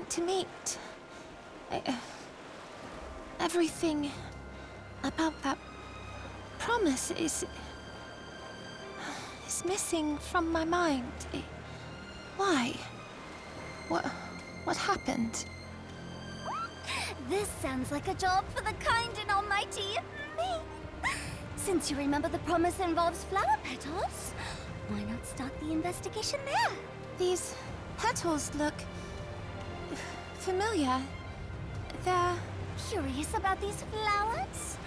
meant to meet. Everything about that promise is missing from my mind. Why? What happened? This sounds like a job for the kind and almighty me. Since you remember the promise involves flower petals, why not start the investigation there? These petals look familiar. They're... Curious about these flowers?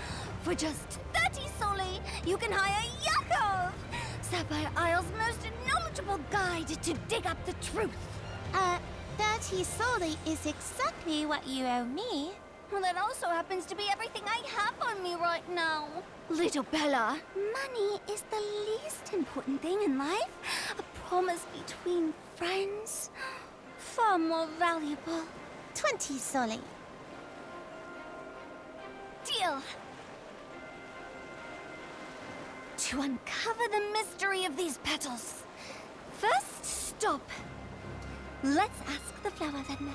For just 30 soli, you can hire Yakov, Sapphire Isle's most knowledgeable guide to dig up the truth. 30 soli is exactly what you owe me. Well, that also happens to be everything I have on me right now. Little Bella, money is the least important thing in life. A promise between friends, far more valuable. 20 soli. Deal. To uncover the mystery of these petals, first stop. Let's ask the flower then.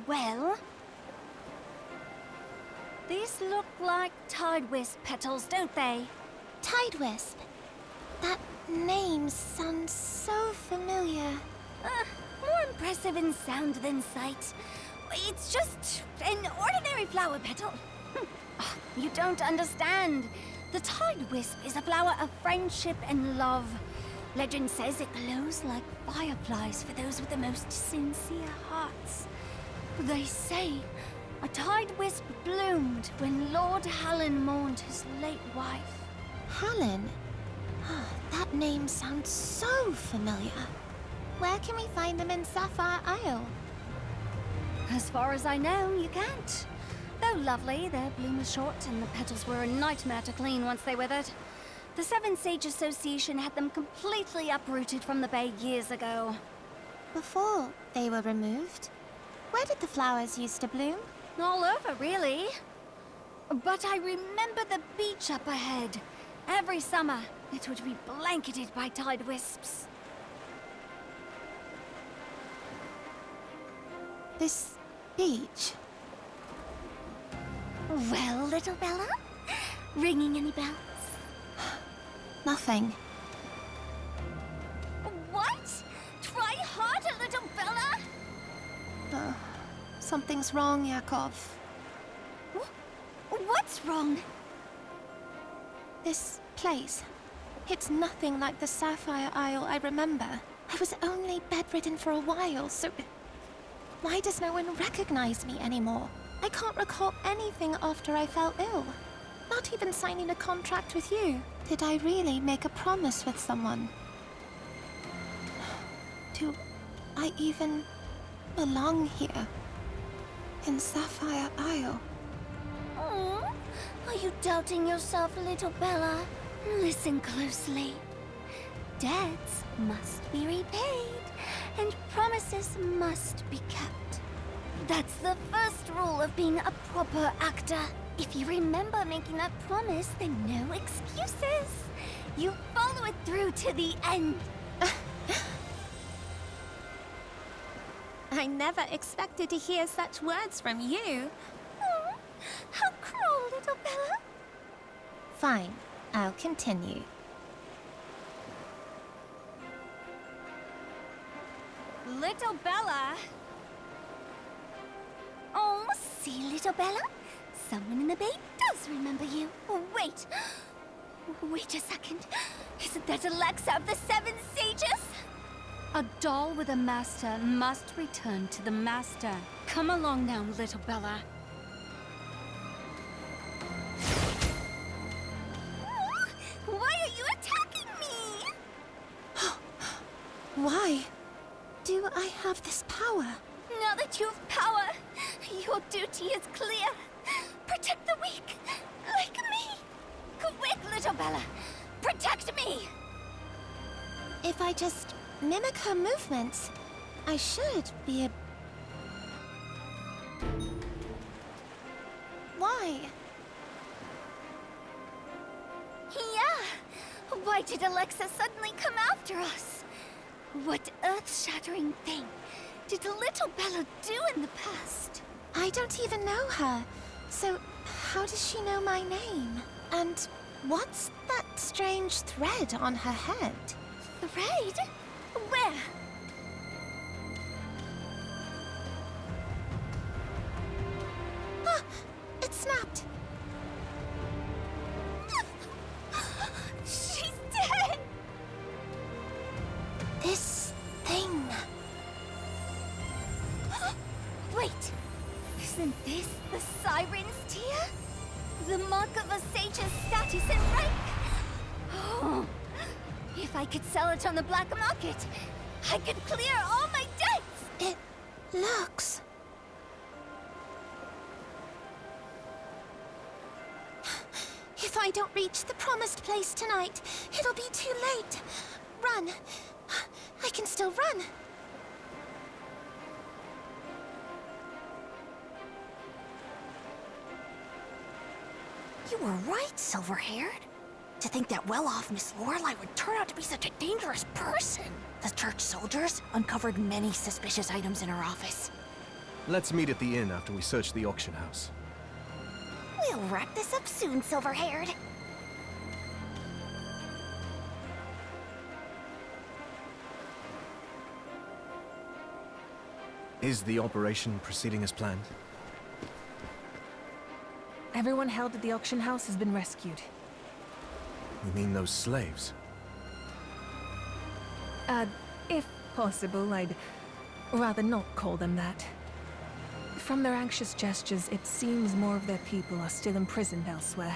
Well, these look like tide wisp petals, don't they? Tide wisp. That name sounds so familiar. More impressive in sound than sight. It's just an ordinary flower petal. You don't understand. The tide wisp is a flower of friendship and love. Legend says it glows like fireflies for those with the most sincere hearts. They say a tide wisp bloomed when Lord Hallen mourned his late wife. Hallen? That name sounds so familiar. Where can we find them in Sapphire Isle? As far as I know, you can't. Though lovely, their bloom is short and the petals were a nightmare to clean once they withered. The Seven Sage Association had them completely uprooted from the bay years ago. Before they were removed? Where did the flowers used to bloom? All over, really. But I remember the beach up ahead. Every summer, it would be blanketed by tide wisps. This beach? Well, little Bella? Ringing any bells? Nothing. What? Try harder, little Bella! Something's wrong, Yakov. What's wrong? This place. It's nothing like the Sapphire Isle I remember. I was only bedridden for a while, so... Why does no one recognize me anymore? I can't recall anything after I fell ill. Not even signing a contract with you. Did I really make a promise with someone? Do I even belong here? In Sapphire Isle? Oh, are you doubting yourself, little Bella? Listen closely. Debts must be repaid, and promises must be kept. That's the first rule of being a proper actor. If you remember making that promise, then no excuses. You follow it through to the end. I never expected to hear such words from you. Oh, how cruel, little Bella. Fine, I'll continue. Little Bella. Oh, see, little Bella? Someone in the bay does remember you. Oh, wait. Wait a second. Isn't that Alexa of the Seven Sages? A doll with a master must return to the master. Come along now, little Bella. Why are you attacking me? Why do I have this power? Now that you have power, your duty is clear. Protect the weak, like me. Quick, little Bella. Protect me. If I just mimic her movements, I should be Why? Yeah! Why did Alexa suddenly come after us? What earth-shattering thing did little Bella do in the past? I don't even know her. So, how does she know my name? And what's that strange thread on her head? Thread? Where? Ah! It snapped! She's dead! This thing... Wait! Isn't this the Siren's Tear? The mark of a sage's status and rank? Oh, if I could sell it on the black market, I could clear all my debts! It looks... If I don't reach the promised place tonight, it'll be too late. Run. I can still run. You were right, Silver-Haired. To think that well-off Miss Lorelei would turn out to be such a dangerous person. The church soldiers uncovered many suspicious items in her office. Let's meet at the inn after we search the auction house. We'll wrap this up soon, Silver-Haired. Is the operation proceeding as planned? Everyone held at the auction house has been rescued. You mean those slaves? If possible, I'd rather not call them that. From their anxious gestures, it seems more of their people are still imprisoned elsewhere.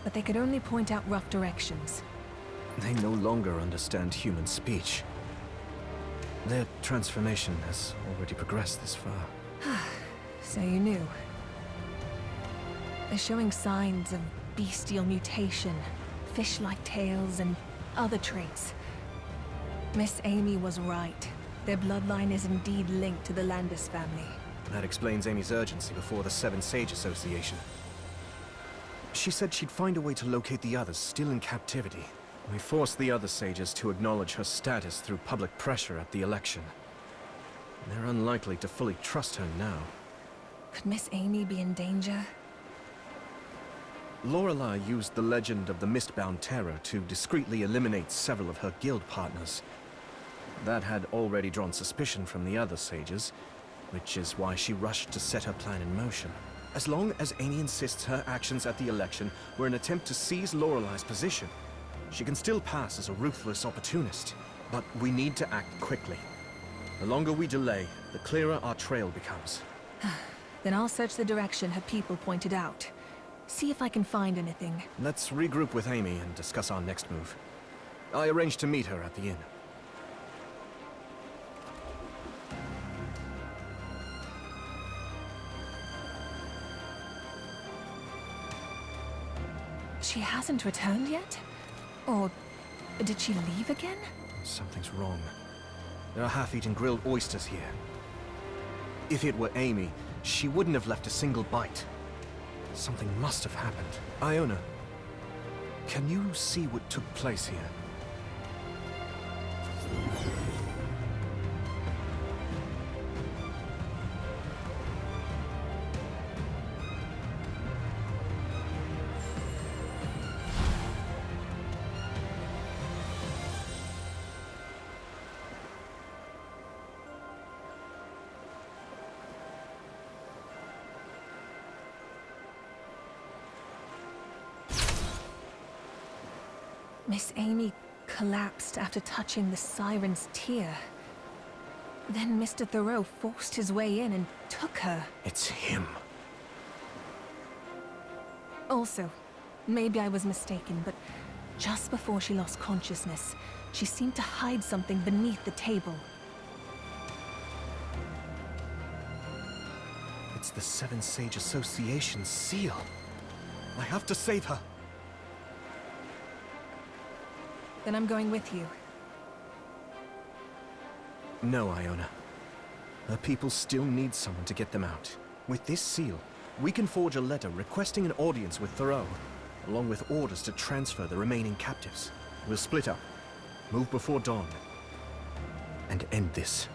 But they could only point out rough directions. They no longer understand human speech. Their transformation has already progressed this far. So you knew. They're showing signs of bestial mutation, fish-like tails, and other traits. Miss Amy was right. Their bloodline is indeed linked to the Landis family. That explains Amy's urgency before the Seven Sage Association. She said she'd find a way to locate the others still in captivity. We forced the other sages to acknowledge her status through public pressure at the election. They're unlikely to fully trust her now. Could Miss Amy be in danger? Lorelei used the legend of the Mistbound Terror to discreetly eliminate several of her guild partners. That had already drawn suspicion from the other sages, which is why she rushed to set her plan in motion. As long as Amy insists her actions at the election were an attempt to seize Lorelei's position, she can still pass as a ruthless opportunist. But we need to act quickly. The longer we delay, the clearer our trail becomes. Then I'll search the direction her people pointed out. See if I can find anything. Let's regroup with Amy and discuss our next move. I arranged to meet her at the inn. She hasn't returned yet? Or did she leave again? Something's wrong. There are half-eaten grilled oysters here. If it were Amy, she wouldn't have left a single bite. Something must have happened. Iona, can you see what took place here? Miss Amy collapsed after touching the Siren's Tear. Then Mr. Thoreau forced his way in and took her. It's him. Also, maybe I was mistaken, but just before she lost consciousness, she seemed to hide something beneath the table. It's the Seven Sage Association's seal. I have to save her. Then I'm going with you. No, Iona. Her people still need someone to get them out. With this seal, We can forge a letter requesting an audience with Thoreau, along with orders to transfer the remaining captives. We'll split up, move before dawn, and end this.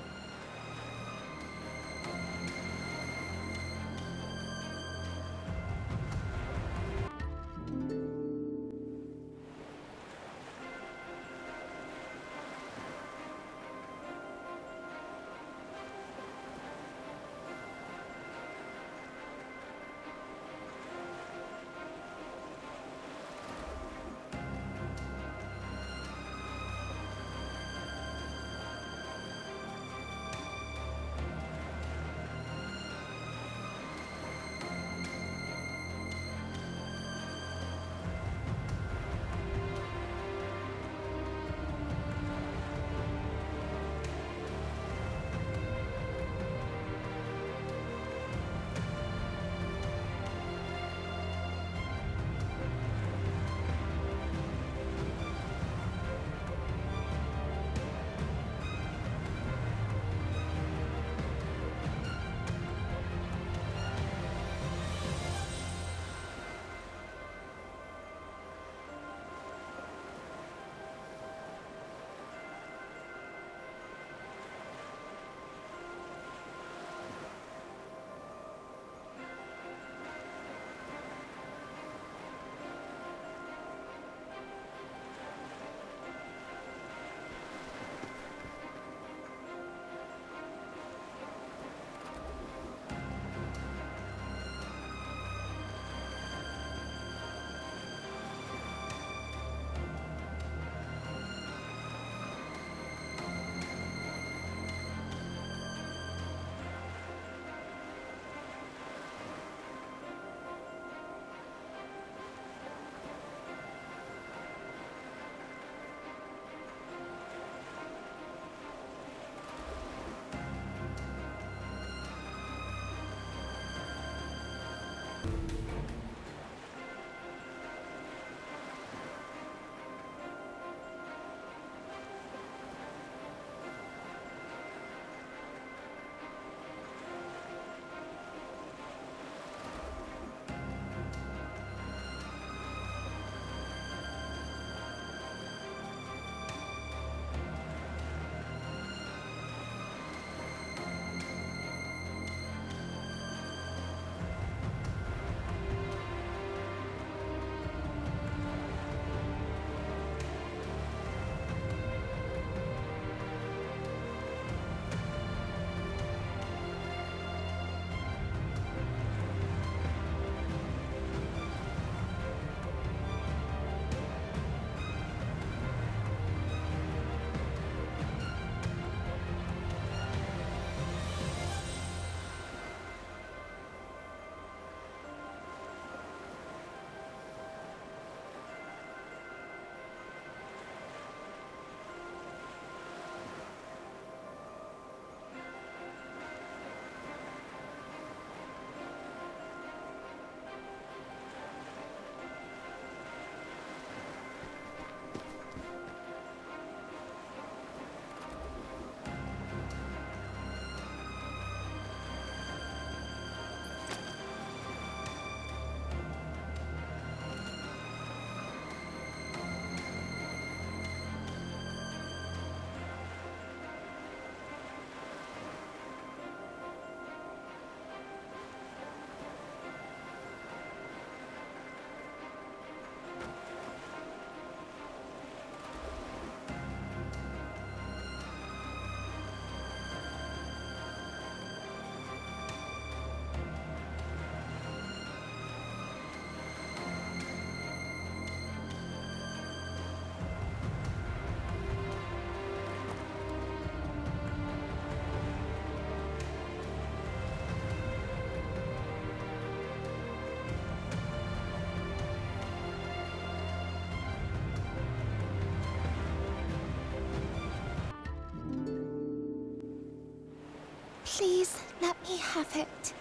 Please, let me have it.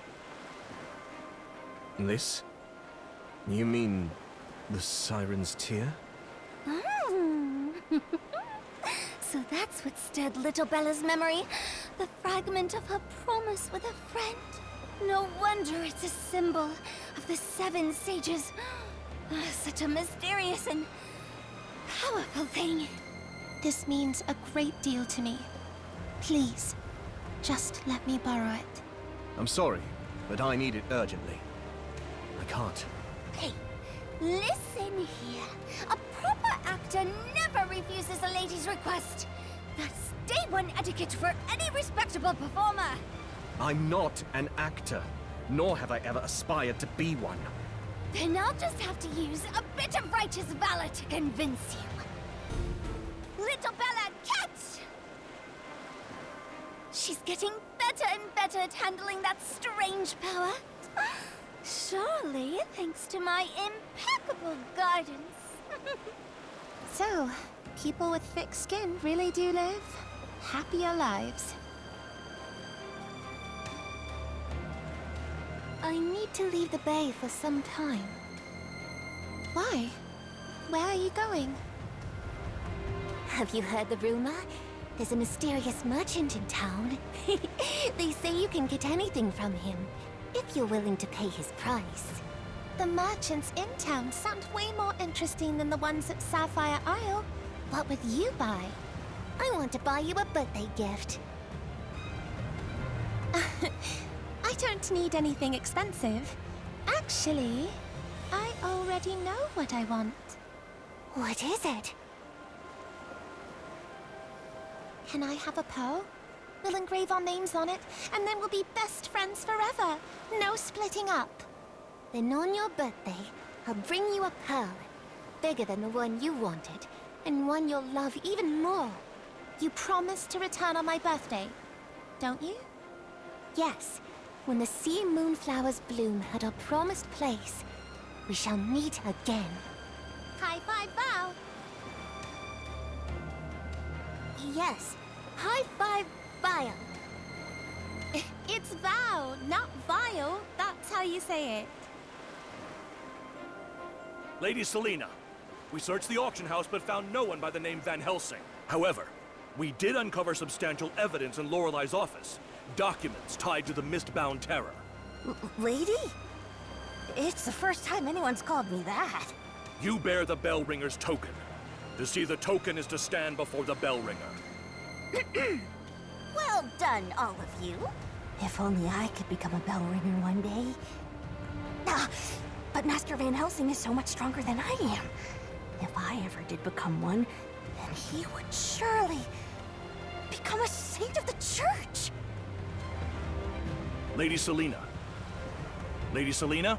This? You mean the Siren's Tear? So that's what stirred little Bella's memory. The fragment of her promise with a friend. No wonder it's a symbol of the 7 sages. Such a mysterious and powerful thing. This means a great deal to me. Please, just let me borrow it. I'm sorry, but I need it urgently. I can't. Hey, listen here. A proper actor never refuses a lady's request. That's day 1 etiquette for any respectable performer. I'm not an actor, nor have I ever aspired to be one. Then I'll just have to use a bit of righteous valor to convince you. Little Bella, catch! She's getting better and better at handling that strange power. Surely thanks to my impeccable guidance. So, people with thick skin really do live happier lives. I need to leave the bay for some time. Why? Where are you going? Have you heard the rumor? There's a mysterious merchant in town. They say you can get anything from him, if you're willing to pay his price. The merchants in town sound way more interesting than the ones at Sapphire Isle. What would you buy? I want to buy you a birthday gift. I don't need anything expensive. Actually, I already know what I want. What is it? Can I have a pearl? We'll engrave our names on it, and then we'll be best friends forever. No splitting up. Then on your birthday, I'll bring you a pearl. Bigger than the one you wanted, and one you'll love even more. You promise to return on my birthday, don't you? Yes, when the sea moonflowers bloom at our promised place, we shall meet again. High five, Val! Yes, high five, Vile. It's Val, not Vile. That's how you say it. Lady Selena, we searched the auction house but found no one by the name Van Helsing. However, we did uncover substantial evidence in Lorelei's office. Documents tied to the Mistbound Terror. Lady? It's the first time anyone's called me that. You bear the bell ringer's token. To see the token is to stand before the bell ringer. Well done, all of you. If only I could become a bell ringer one day. But Master Van Helsing is so much stronger than I am. If I ever did become one, then he would surely become a saint of the church. Lady Selena. Lady Selena?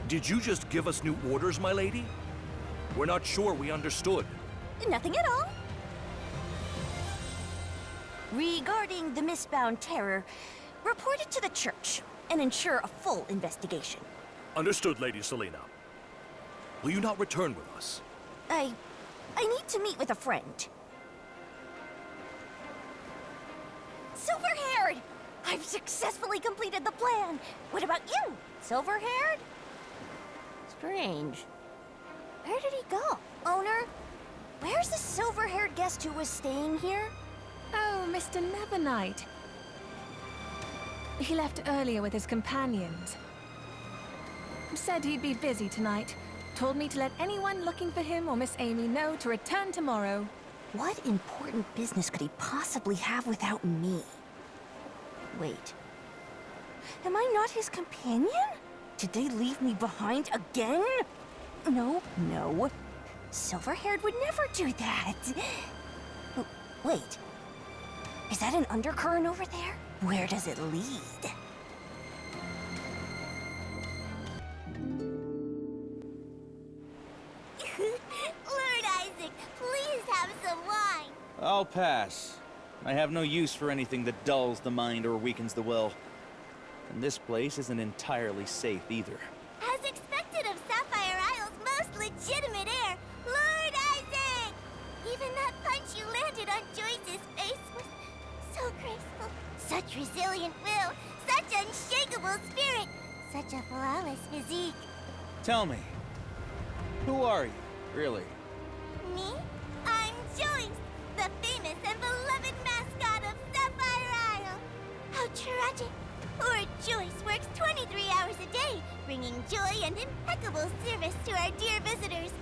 Did you just give us new orders, my lady? We're not sure we understood. Nothing at all. Regarding the Mistbound Terror, report it to the church and ensure a full investigation. Understood, Lady Selena. Will you not return with us? I need to meet with a friend. Silver-haired! I've successfully completed the plan. What about you? Silver-haired? Strange. Where did he go? Owner, where's the silver-haired guest who was staying here? Oh, Mr. Nevernight. He left earlier with his companions. Said he'd be busy tonight. Told me to let anyone looking for him or Miss Amy know to return tomorrow. What important business could he possibly have without me? Wait. Am I not his companion? Did they leave me behind again? No. Silver-haired would never do that. Wait. Is that an undercurrent over there? Where does it lead? Lord Isaac, please have some wine. I'll pass. I have no use for anything that dulls the mind or weakens the will. And this place isn't entirely safe either. As expected of Sapphire Isle's most legitimate heir, Lord Isaac! Even that punch you landed on Joyce's face was so graceful. Such resilient will, such unshakable spirit, such a flawless physique. Tell me, who are you, really? Me? I'm Joyce, the famous and beloved mascot of Sapphire Isle. How tragic, Lord Joyce works 23 hours a day, bringing joy and impeccable service to our dear visitors.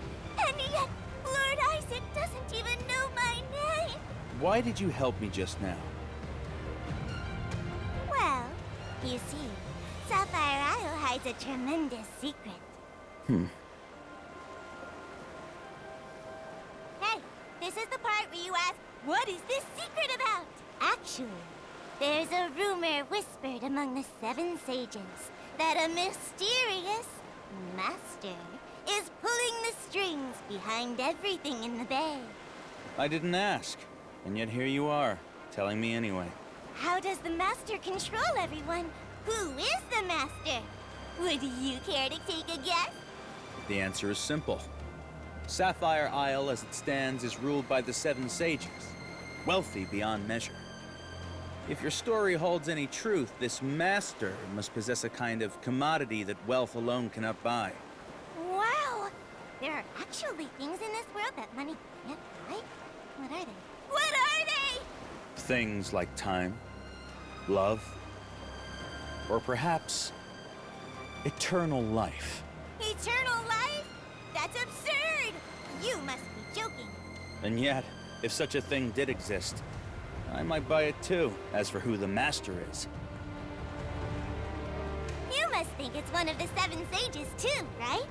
And yet, Lord Isaac doesn't even know my name. Why did you help me just now? Well, you see, Sapphire Isle hides a tremendous secret. Hey, this is the part where you ask, what is this secret about? Actually, there's a rumor whispered among the 7 sages that a mysterious master is pulling the strings behind everything in the bay. I didn't ask, and yet here you are, telling me anyway. How does the master control everyone? Who is the master? Would you care to take a guess? The answer is simple. Sapphire Isle, as it stands, is ruled by the 7 sages, wealthy beyond measure. If your story holds any truth, this master must possess a kind of commodity that wealth alone cannot buy. Wow! There are actually things in this world that money can't buy? What are they? What are they? Things like time, love, or perhaps eternal life. Eternal life? That's absurd! You must be joking. And yet, if such a thing did exist, I might buy it too, as for who the master is. You must think it's one of the 7 sages too, right?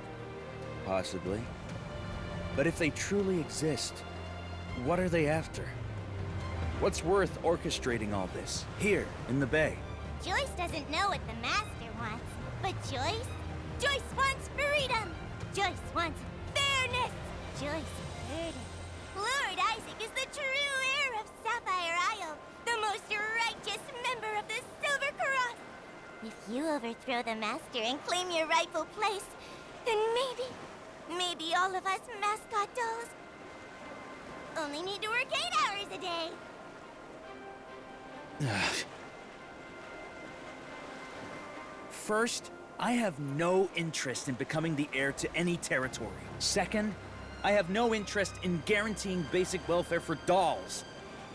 Possibly. But if they truly exist, what are they after? What's worth orchestrating all this, here, in the bay? Joyce doesn't know what the master wants, but Joyce wants freedom! Joyce wants fairness! Joyce heard it. Lord Isaac is the true heir of Sapphire Isle, the most righteous member of the Silver Cross! If you overthrow the master and claim your rightful place, then maybe all of us mascot dolls only need to work 8 hours a day. First, I have no interest in becoming the heir to any territory. Second, I have no interest in guaranteeing basic welfare for dolls.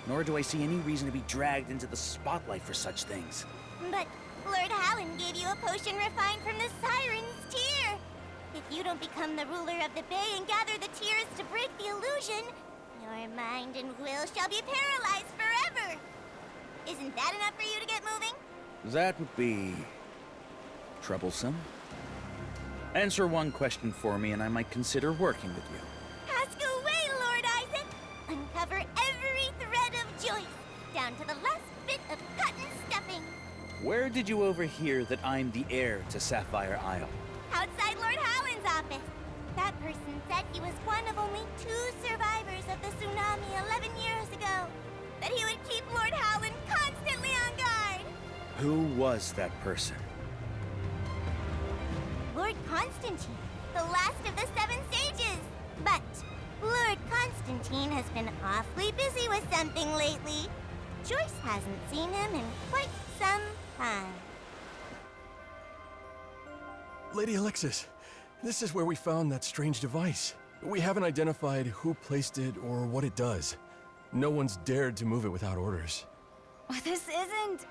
Nor do I see any reason to be dragged into the spotlight for such things. But Lord Hallen gave you a potion refined from the Siren's Tear. If you don't become the ruler of the bay and gather the tears to break the illusion, your mind and will shall be paralyzed forever. Isn't that enough for you to get moving? That would be troublesome. Answer one question for me and I might consider working with you. Ask away, Lord Isaac! Uncover every thread of Joyce, down to the last bit of cotton stuffing. Where did you overhear that I'm the heir to Sapphire Isle? Outside Lord Hallen's office. That person said he was one of only 2 survivors of the tsunami 11 years ago. That he would keep Lord Hallen constantly on guard. Who was that person? Lord Constantine, the last of the 7 sages. But Lord Constantine has been awfully busy with something lately. Joyce hasn't seen him in quite some time. Lady Alexis, this is where we found that strange device. We haven't identified who placed it or what it does. No one's dared to move it without orders. Well, this isn't...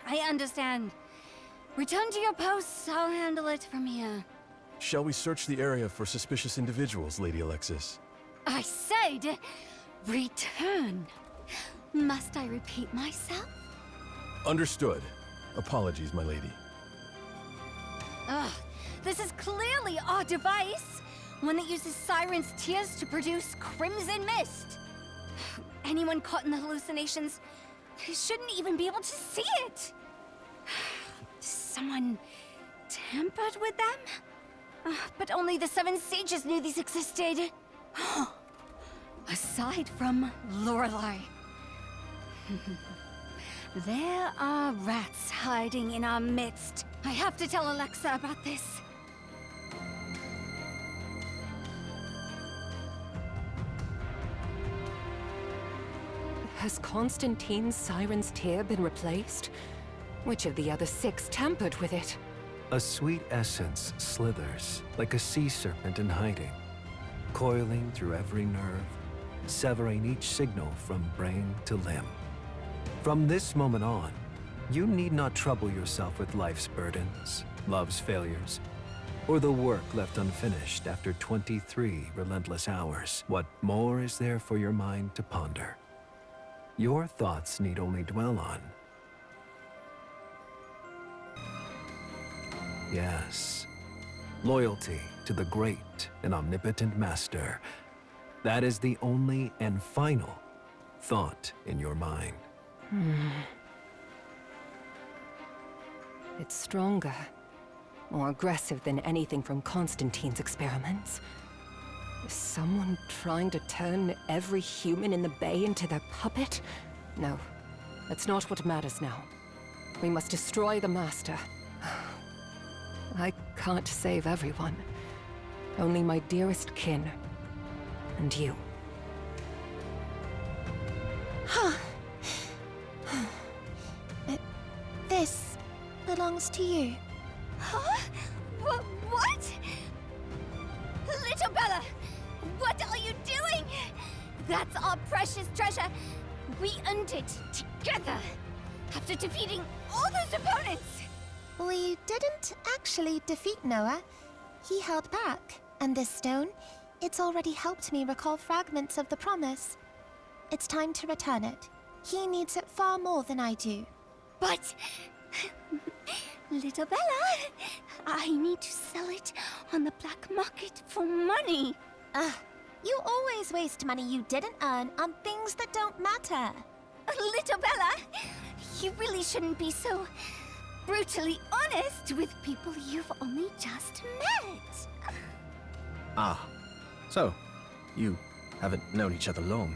I understand. Return to your posts. I'll handle it from here. Shall we search the area for suspicious individuals, Lady Alexis? I said, return. Must I repeat myself? Understood. Apologies, my lady. Ugh, this is clearly our device. One that uses Siren's Tears to produce crimson mist. Anyone caught in the hallucinations, they shouldn't even be able to see it. Someone tampered with them? But only the 7 sages knew these existed. Aside from Lorelei. There are rats hiding in our midst. I have to tell Alexa about this. Has Constantine's Siren's Tear been replaced? Which of the other 6 tampered with it? A sweet essence slithers like a sea serpent in hiding, coiling through every nerve, severing each signal from brain to limb. From this moment on, You need not trouble yourself with life's burdens, love's failures, or the work left unfinished after 23 relentless hours. What more is there for your mind to ponder? Your thoughts need only dwell on. Yes, loyalty to the great and omnipotent master. That is the only and final thought in your mind. It's stronger, more aggressive than anything from Constantine's experiments. Is someone trying to turn every human in the Bay into their puppet? No, that's not what matters now. We must destroy the Master. I can't save everyone. Only my dearest kin. And you. This belongs to you. Huh? What? Little Bella, what are you doing? That's our precious treasure. We earned it together after defeating all those opponents. We didn't actually defeat Noah. He held back. And this stone, it's already helped me recall fragments of the promise. It's time to return it. He needs it far more than I do. But... Little Bella, I need to sell it on the black market for money. You always waste money you didn't earn on things that don't matter. Little Bella, you really shouldn't be so brutally honest with people you've only just met. Ah, so you haven't known each other long.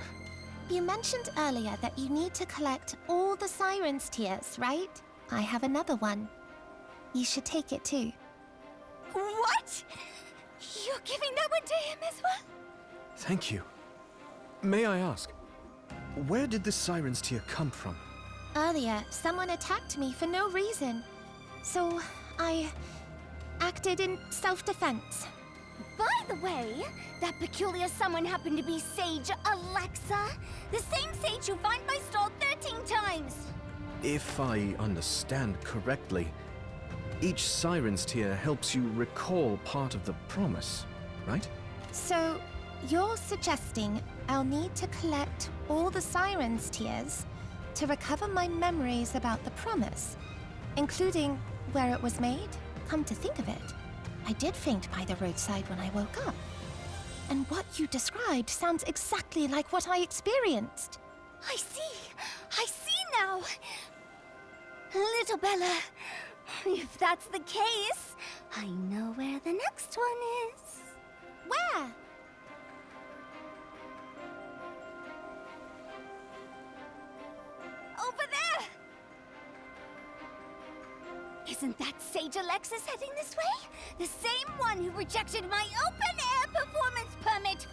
You mentioned earlier that you need to collect all the Siren's tears, right? I have another one. You should take it too. What? You're giving that one to him as well? Thank you. May I ask, where did the Siren's tear come from? Earlier, someone attacked me for no reason. So, I acted in self-defense. By the way, that peculiar someone happened to be Sage Alexa. The same sage who find my stall 13 times. If I understand correctly, each Siren's tear helps you recall part of the promise, right? So, you're suggesting I'll need to collect all the Siren's tears to recover my memories about the promise, including where it was made? Come to think of it, I did faint by the roadside when I woke up. And what you described sounds exactly like what I experienced. I see now. Little Bella, if that's the case, I know where the next one is. Where? Over there! Isn't that Sage Alexis heading this way? The same one who rejected my open-air performance permit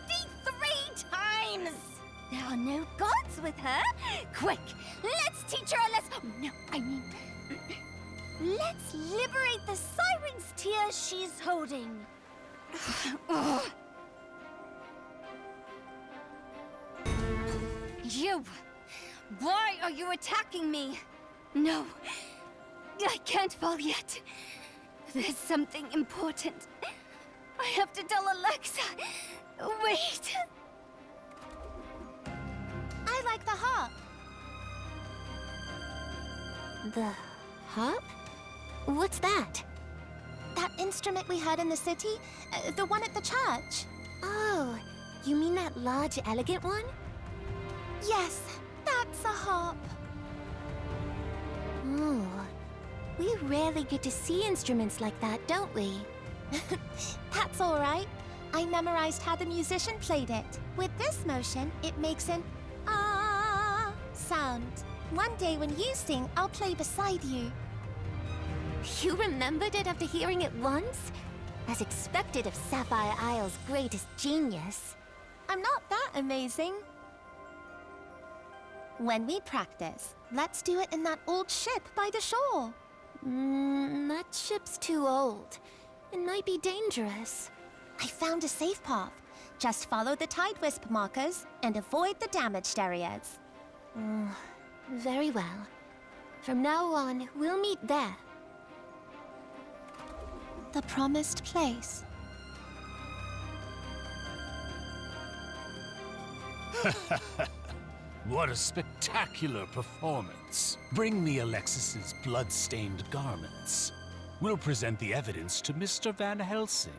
53 times! There are no gods with her. Quick, let's teach her a lesson. No, I mean... let's liberate the Siren's tear she's holding. You! Why are you attacking me? No, I can't fall yet. There's something important. I have to tell Alexa. Wait. I like the harp. The harp? What's that? That instrument we heard in the city? The one at the church? Oh, you mean that large, elegant one? Yes, that's a harp. Ooh. We rarely get to see instruments like that, don't we? That's all right. I memorized how the musician played it. With this motion, it makes an ah sound. One day when you sing, I'll play beside you. You remembered it after hearing it once? As expected of Sapphire Isle's greatest genius. I'm not that amazing. When we practice, let's do it in that old ship by the shore. That ship's too old. It might be dangerous. I found a safe path. Just follow the tide wisp markers and avoid the damaged areas. Very well. From now on, we'll meet there. The promised place. What a spectacular performance. Bring me Alexis's blood-stained garments. We'll present the evidence to Mr. Van Helsing.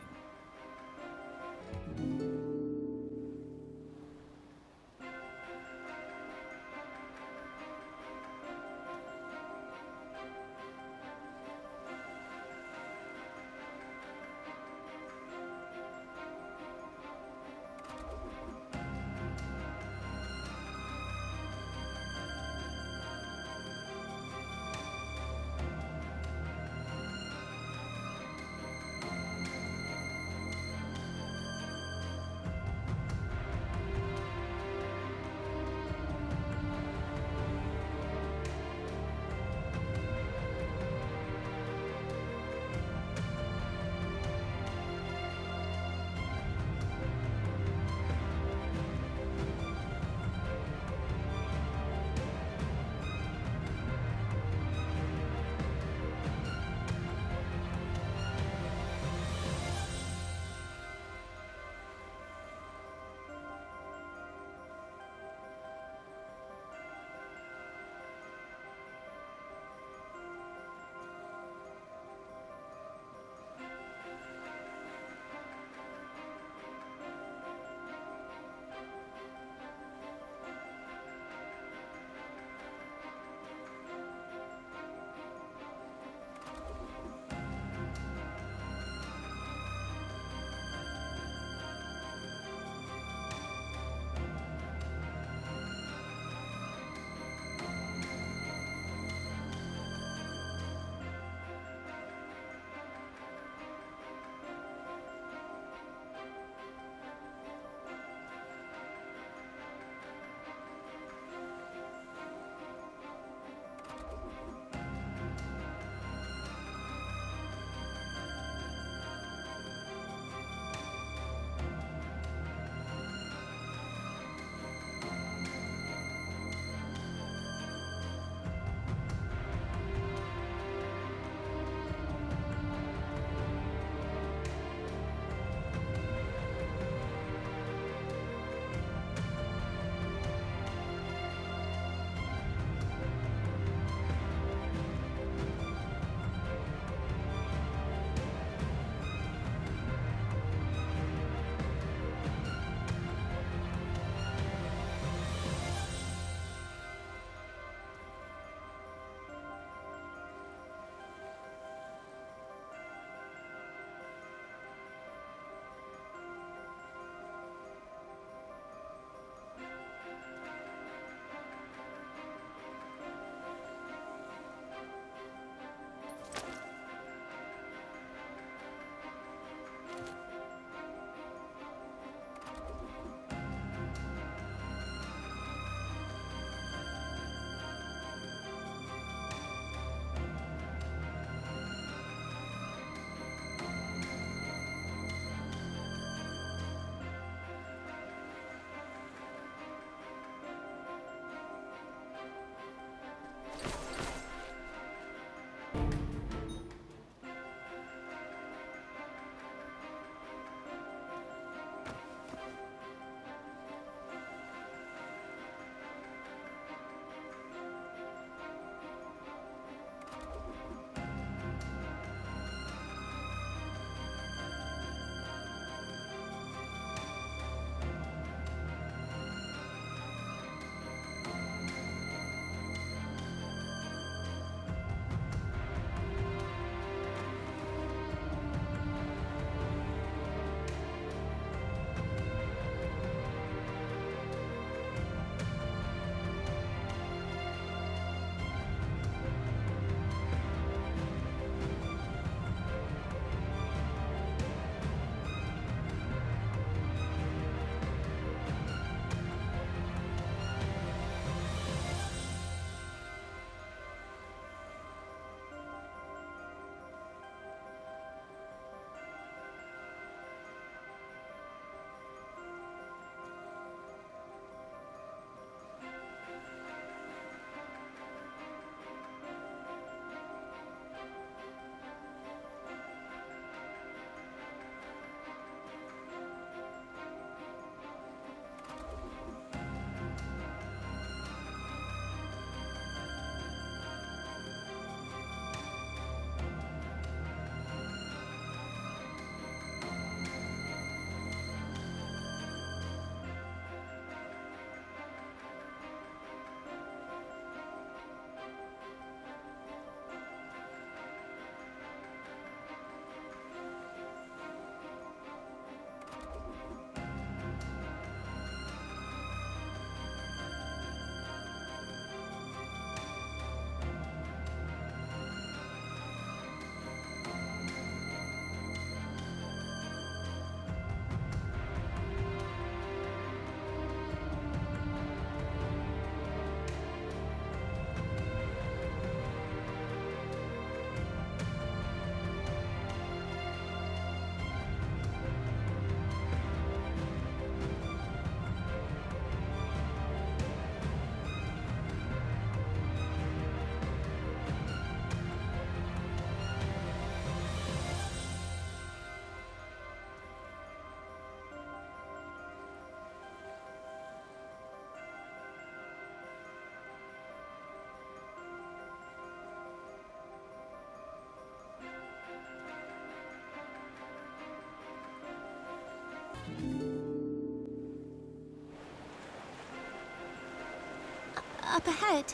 up ahead.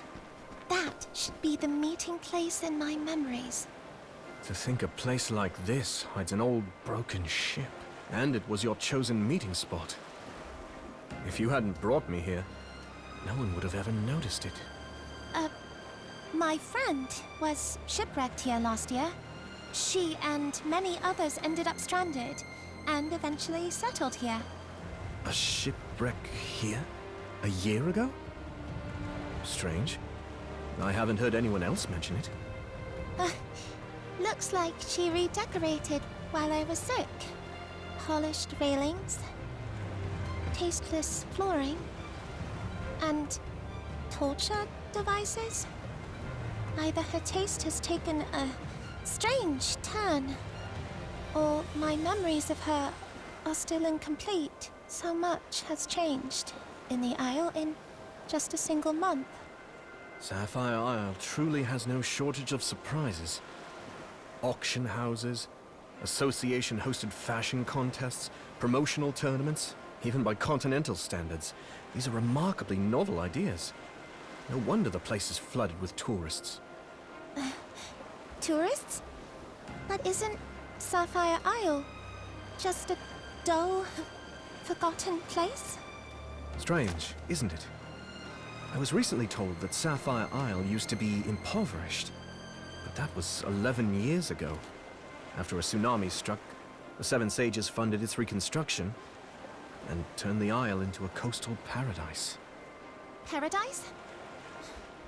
That should be the meeting place in my memories. To think a place like this hides an old broken ship, and it was your chosen meeting spot. If you hadn't brought me here, no one would have ever noticed it. My friend was shipwrecked here last year. She and many others ended up stranded, and eventually settled here. A shipwreck here? A year ago? Strange. I haven't heard anyone else mention it. Looks like she redecorated while I was sick. Polished railings, tasteless flooring, and torture devices. Either her taste has taken a strange turn, or my memories of her are still incomplete. So much has changed in the Isle in just a single month. Sapphire Isle truly has no shortage of surprises. Auction houses, association-hosted fashion contests, promotional tournaments, even by continental standards. These are remarkably novel ideas. No wonder the place is flooded with tourists. Tourists? But isn't Sapphire Isle just a dull, forgotten place? Strange, isn't it? I was recently told that Sapphire Isle used to be impoverished. But that was 11 years ago. After a tsunami struck, the Seven Sages funded its reconstruction and turned the Isle into a coastal paradise. Paradise?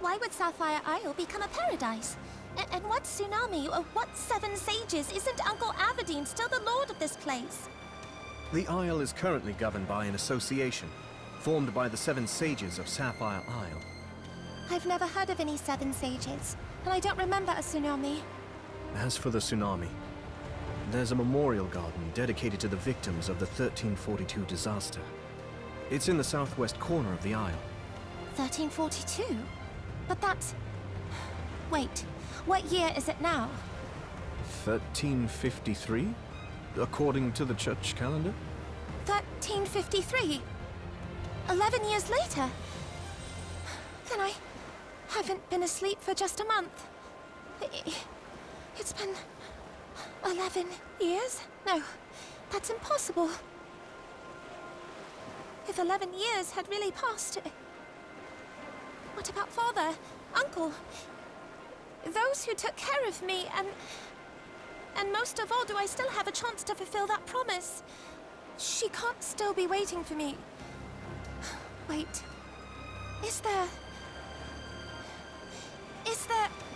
Why would Sapphire Isle become a paradise? And what tsunami or what Seven Sages? Isn't Uncle Averdeen still the lord of this place? The Isle is currently governed by an association, formed by the Seven Sages of Sapphire Isle. I've never heard of any Seven Sages, and I don't remember a tsunami. As for the tsunami, there's a memorial garden dedicated to the victims of the 1342 disaster. It's in the southwest corner of the Isle. 1342? But that's... Wait, what year is it now? 1353? According to the church calendar? 1353? 11 years later? Then I haven't been asleep for just a month. It's been 11 years? No, that's impossible. If 11 years had really passed... What about Father? Uncle? Those who took care of me, and most of all, do I still have a chance to fulfill that promise? She can't still be waiting for me. Wait. Is there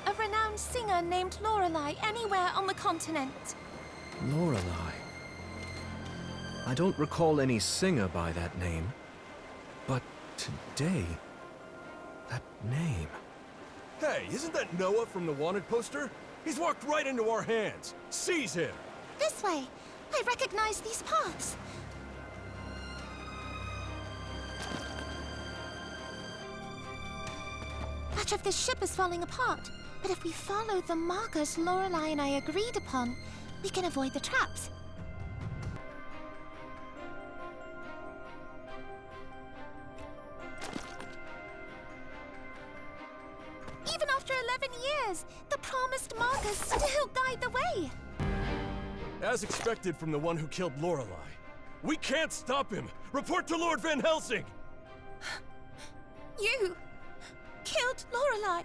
a renowned singer named Lorelei anywhere on the continent? Lorelei. I don't recall any singer by that name. But today, that name... Hey, isn't that Noah from the wanted poster? He's walked right into our hands. Seize him! This way. I recognize these paths. Much of this ship is falling apart, but if we follow the markers Lorelei and I agreed upon, we can avoid the traps. Even after 11 years, the promised markers still guide the way. As expected from the one who killed Lorelei. We can't stop him! Report to Lord Van Helsing! You killed Lorelei.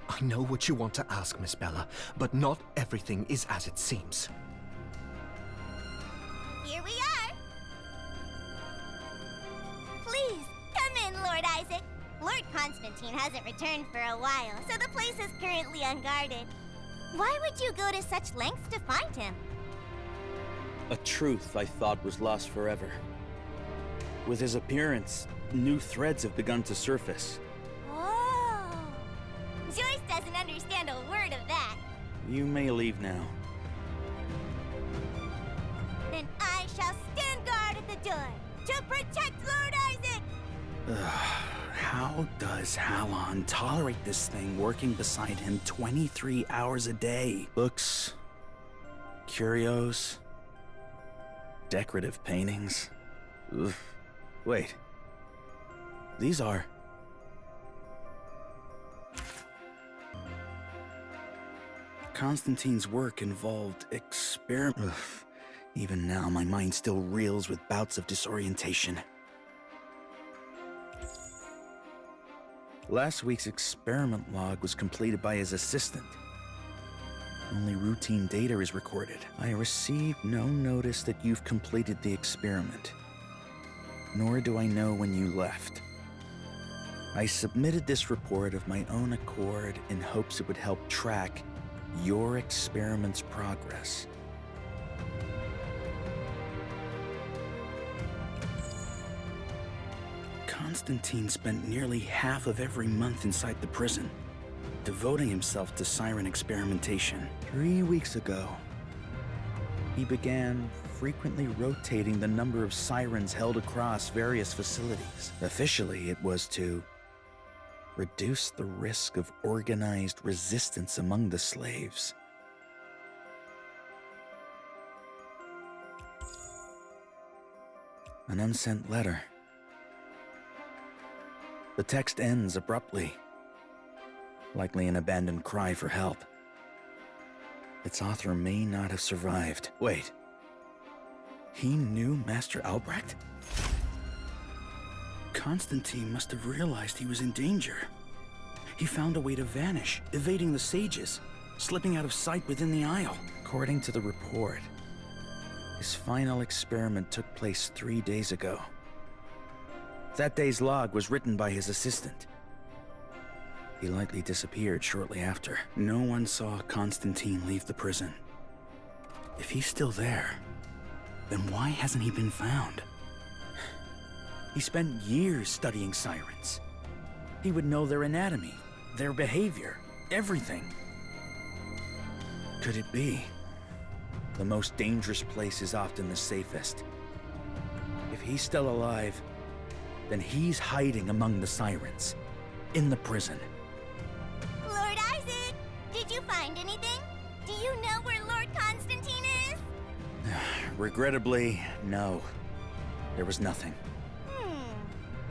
I know what you want to ask, Miss Bella, but not everything is as it seems. Here we are! Please, come in, Lord Isaac. Lord Constantine hasn't returned for a while, so the place is currently unguarded. Why would you go to such lengths to find him? A truth I thought was lost forever. With his appearance, new threads have begun to surface. Oh! Joyce doesn't understand a word of that. You may leave now. Then I shall stand guard at the door to protect Lord Isaac! How does Halon tolerate this thing working beside him 23 hours a day? Books, curios, decorative paintings. Ugh. Wait. These are Constantine's work involved Even now, my mind still reels with bouts of disorientation. Last week's experiment log was completed by his assistant. Only routine data is recorded. I received no notice that you've completed the experiment. Nor do I know when you left. I submitted this report of my own accord in hopes it would help track your experiment's progress. Constantine spent nearly half of every month inside the prison, devoting himself to siren experimentation. 3 weeks ago, he began frequently rotating the number of sirens held across various facilities. Officially, it was to reduce the risk of organized resistance among the slaves. An unsent letter. The text ends abruptly, likely an abandoned cry for help. Its author may not have survived. Wait. He knew Master Albrecht? Constantine must have realized he was in danger. He found a way to vanish, evading the sages, slipping out of sight within the Isle. According to the report, his final experiment took place 3 days ago. That day's log was written by his assistant. He likely disappeared shortly after. No one saw Constantine leave the prison. If he's still there, then why hasn't he been found? He spent years studying sirens. He would know their anatomy, their behavior, everything. Could it be? The most dangerous place is often the safest. If he's still alive, then he's hiding among the sirens, in the prison. Lord Isaac, did you find anything? Do you know where Lord Constantine is? Regrettably, no. There was nothing.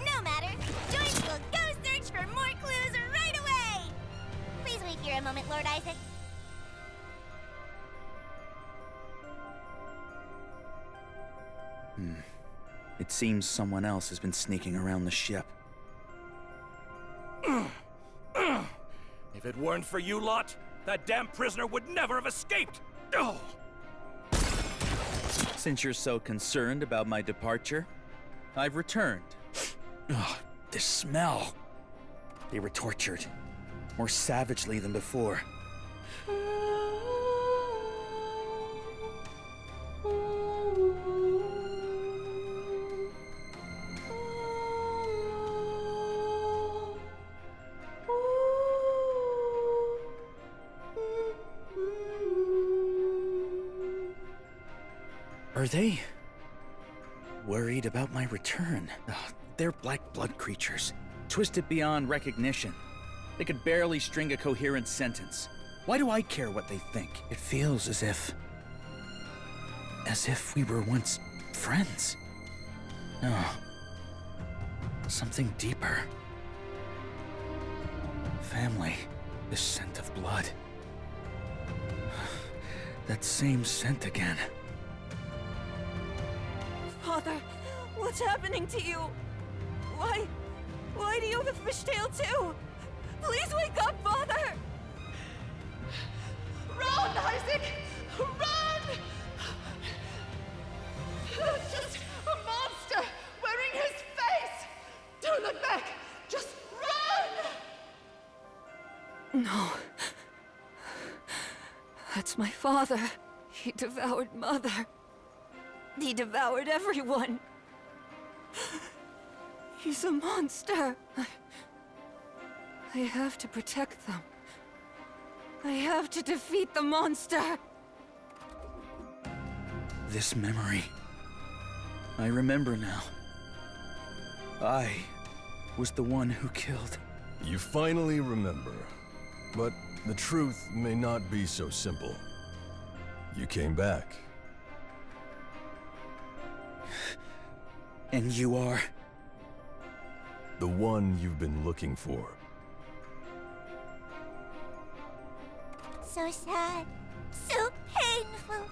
No matter. Joyce will go search for more clues right away! Please wait here a moment, Lord Isaac. It seems someone else has been sneaking around the ship. If it weren't for you lot, that damn prisoner would never have escaped! Oh. Since you're so concerned about my departure, I've returned. Ugh, this smell. They were tortured, more savagely than before. Are they worried about my return? They're black blood creatures. Twisted beyond recognition. They could barely string a coherent sentence. Why do I care what they think? It feels as if we were once friends. No. Something deeper. Family. The scent of blood. That same scent again. Father, what's happening to you? Why do you have a fishtail too? Please wake up, Father! Run, Isaac! Run! It's just a monster wearing his face! Don't look back! Just run! No. That's my father. He devoured Mother. He devoured everyone. He's a monster. I have to protect them. I have to defeat the monster. This memory. I remember now. I was the one who killed. You finally remember. But the truth may not be so simple. You came back. And you are? The one you've been looking for. so sad, so painful.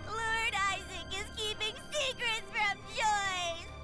Lord Isaac is keeping secrets from Joyce!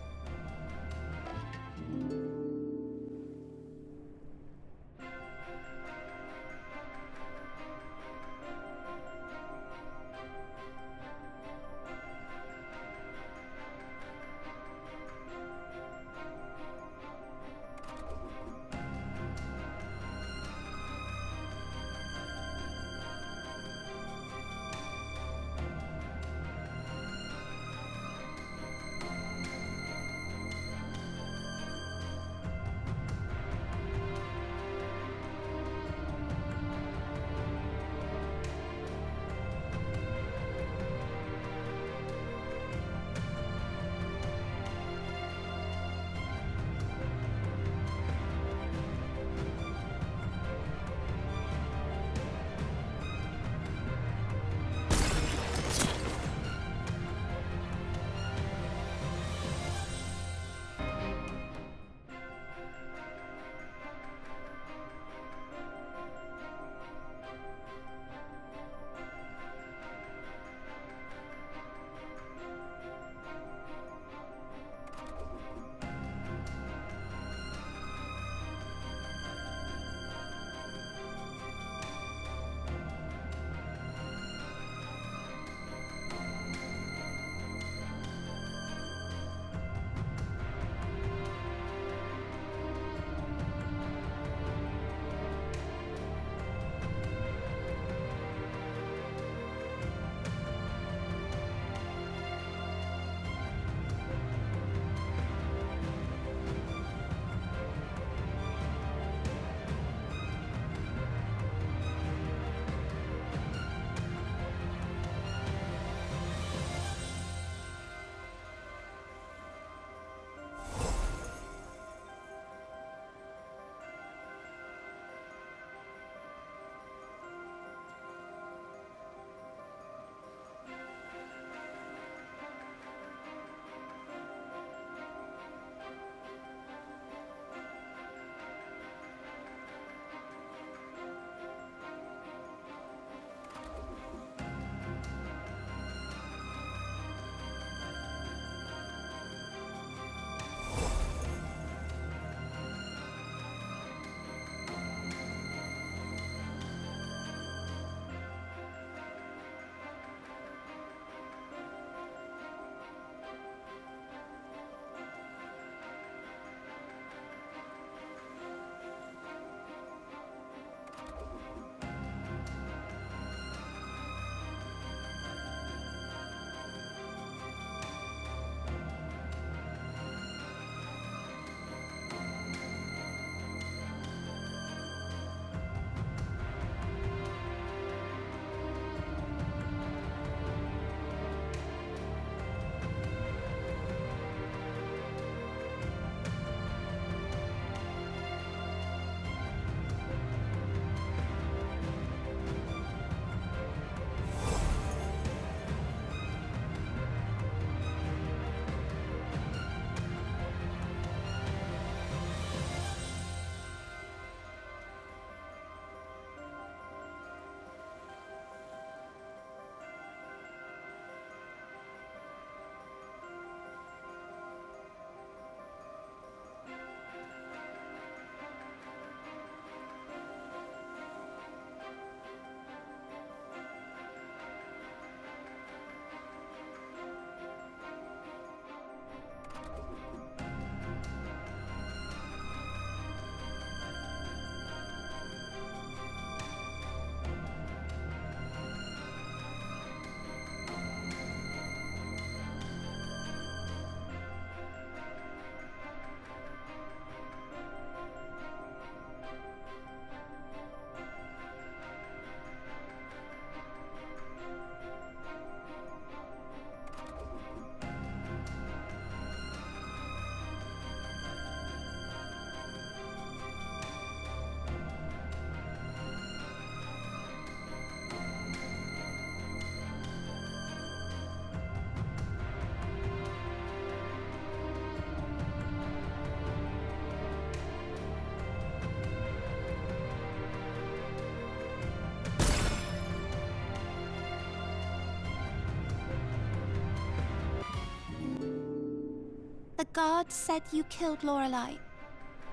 The guard said you killed Lorelei.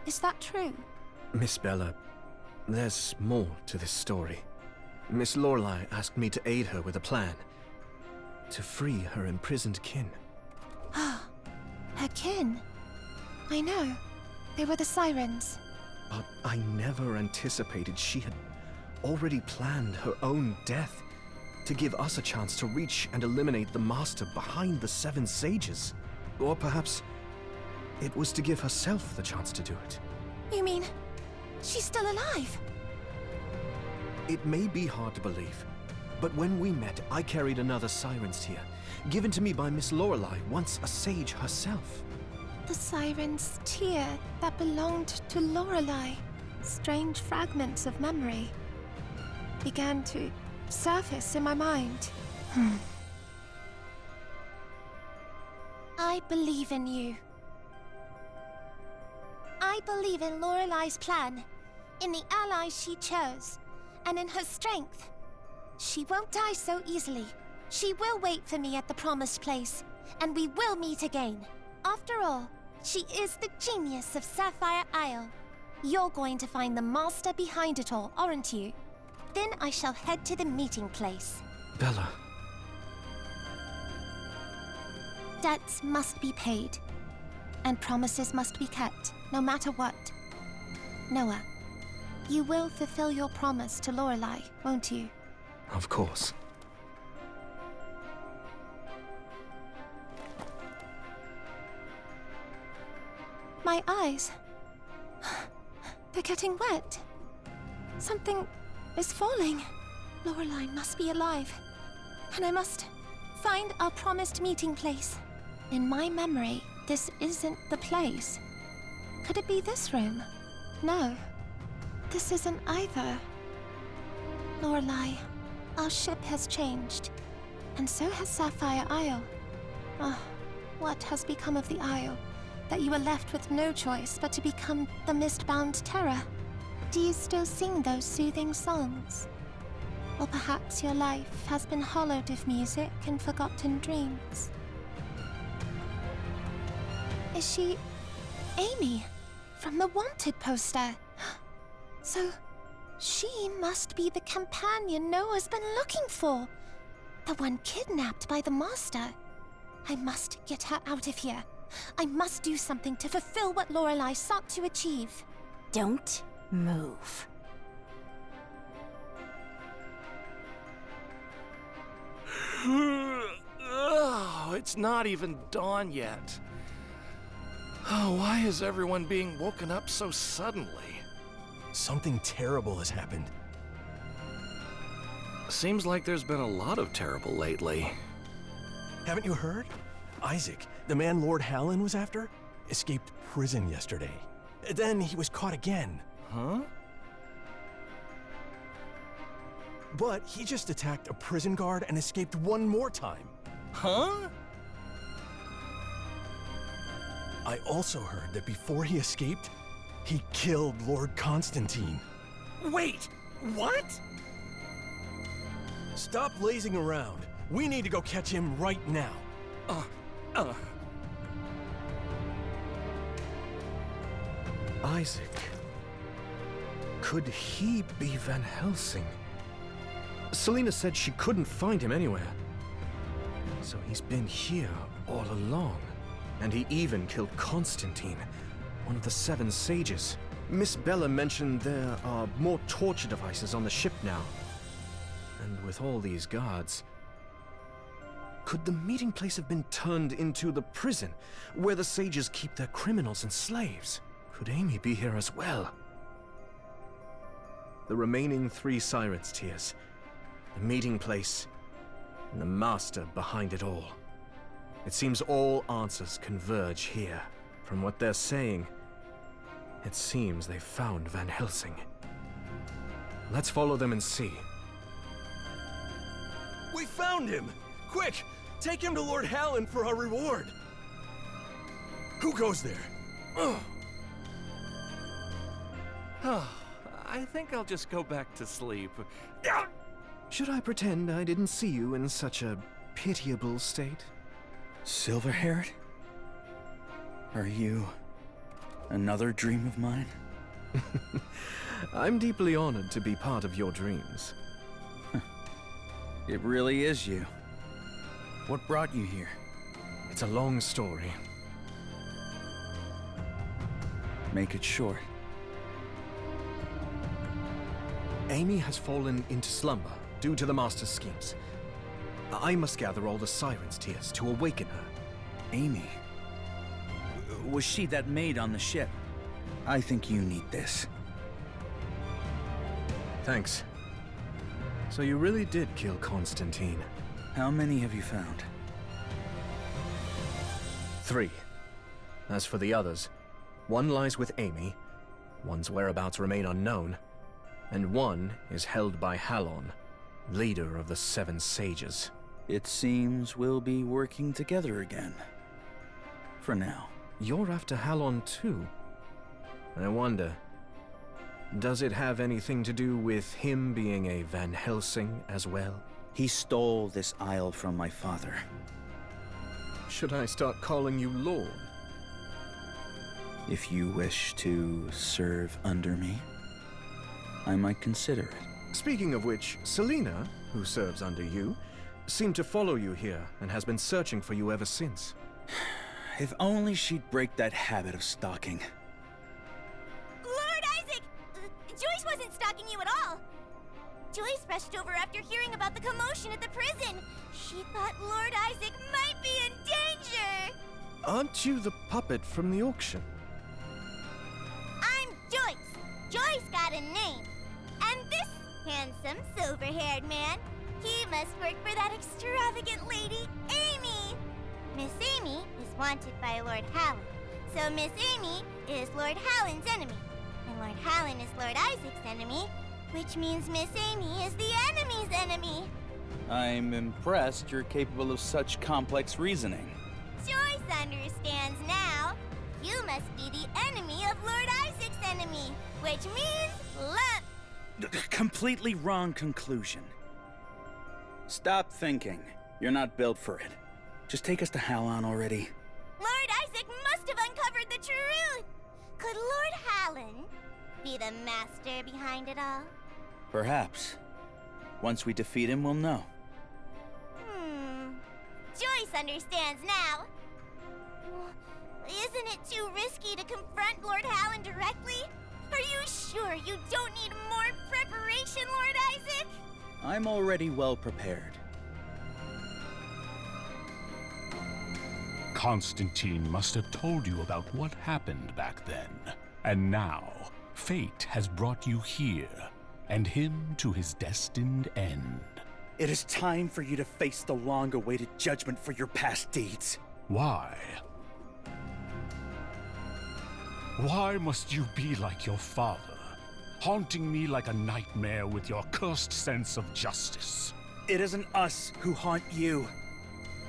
Is that true? Miss Bella, there's more to this story. Miss Lorelei asked me to aid her with a plan. To free her imprisoned kin. Ah, her kin. I know. They were the sirens. But I never anticipated she had already planned her own death to give us a chance to reach and eliminate the master behind the Seven Sages. Or perhaps it was to give herself the chance to do it. You mean she's still alive? It may be hard to believe, but when we met, I carried another siren's tear, given to me by Miss Lorelei, once a sage herself. The siren's tear that belonged to Lorelei. Strange fragments of memory began to surface in my mind. I believe in you. I believe in Lorelei's plan, in the allies she chose, and in her strength. She won't die so easily. She will wait for me at the promised place, and we will meet again. After all, she is the genius of Sapphire Isle. You're going to find the master behind it all, aren't you? Then I shall head to the meeting place. Bella. Debts must be paid, and promises must be kept, no matter what. Noah, you will fulfill your promise to Lorelei, won't you? Of course. My eyes. They're getting wet. Something is falling. Lorelei must be alive. And I must find our promised meeting place. In my memory, this isn't the place. Could it be this room? No. This isn't either. Lorelei, our ship has changed. And so has Sapphire Isle. Oh, what has become of the Isle? That you were left with no choice but to become the Mistbound Terror. Do you still sing those soothing songs? Or perhaps your life has been hollowed of music and forgotten dreams? Is she Amy from the Wanted poster? So she must be the companion Noah's been looking for. The one kidnapped by the Master. I must get her out of here. I must do something to fulfill what Lorelei sought to achieve. Don't move. Oh, it's not even dawn yet. Oh, why is everyone being woken up so suddenly? Something terrible has happened. Seems like there's been a lot of terrible lately. Haven't you heard? Isaac, the man Lord Hallen was after, escaped prison yesterday. Then he was caught again. Huh? But he just attacked a prison guard and escaped one more time. Huh? I also heard that before he escaped, he killed Lord Constantine. Wait, what? Stop lazing around. We need to go catch him right now. Isaac. Could he be Van Helsing? Selena said she couldn't find him anywhere. So he's been here all along. And he even killed Constantine, one of the Seven Sages. Miss Bella mentioned there are more torture devices on the ship now. And with all these guards, could the meeting place have been turned into the prison, where the sages keep their criminals and slaves? Could Amy be here as well? The remaining 3 Sirens' Tears, the meeting place, and the master behind it all. It seems all answers converge here. From what they're saying, it seems they found Van Helsing. Let's follow them and see. We found him! Quick! Take him to Lord Hallen for our reward! Who goes there? Ugh. I think I'll just go back to sleep. Should I pretend I didn't see you in such a pitiable state? Silver-haired? Are you another dream of mine? I'm deeply honored to be part of your dreams. It really is you. What brought you here? It's a long story. Make it short. Amy has fallen into slumber due to the Master's schemes. I must gather all the Siren's tears to awaken her. Amy? Was she that maid on the ship? I think you need this. Thanks. So you really did kill Constantine? How many have you found? 3. As for the others, one lies with Amy, one's whereabouts remain unknown, and one is held by Halon, leader of the 7 Sages. It seems we'll be working together again. For now. You're after Halon too? I wonder, does it have anything to do with him being a Van Helsing as well? He stole this isle from my father. Should I start calling you Lord? If you wish to serve under me, I might consider it. Speaking of which, Selena, who serves under you, seemed to follow you here and has been searching for you ever since. If only she'd break that habit of stalking. Lord Isaac! Joyce wasn't stalking you at all. Joyce rushed over after hearing about the commotion at the prison. She thought Lord Isaac might be in danger. Aren't you the puppet from the auction? I'm Joyce. Joyce got a name. And this handsome, silver-haired man, he must work for that extravagant lady, Amy. Miss Amy is wanted by Lord Hallen. So Miss Amy is Lord Hallen's enemy. And Lord Hallen is Lord Isaac's enemy, which means Miss Amy is the enemy's enemy. I'm impressed you're capable of such complex reasoning. Joyce understands now. You must be the enemy of Lord Isaac's enemy, which means love. Completely wrong conclusion. Stop thinking. You're not built for it. Just take us to Halon already. Lord Isaac must have uncovered the truth. Could Lord Hallen be the master behind it all? Perhaps. Once we defeat him, we'll know. Joyce understands now. Isn't it too risky to confront Lord Hallen directly? Are you sure you don't need more preparation, Lord Isaac? I'm already well prepared. Constantine must have told you about what happened back then. And now, fate has brought you here, and him to his destined end. It is time for you to face the long-awaited judgment for your past deeds. Why? Why must you be like your father, haunting me like a nightmare with your cursed sense of justice? It isn't us who haunt you,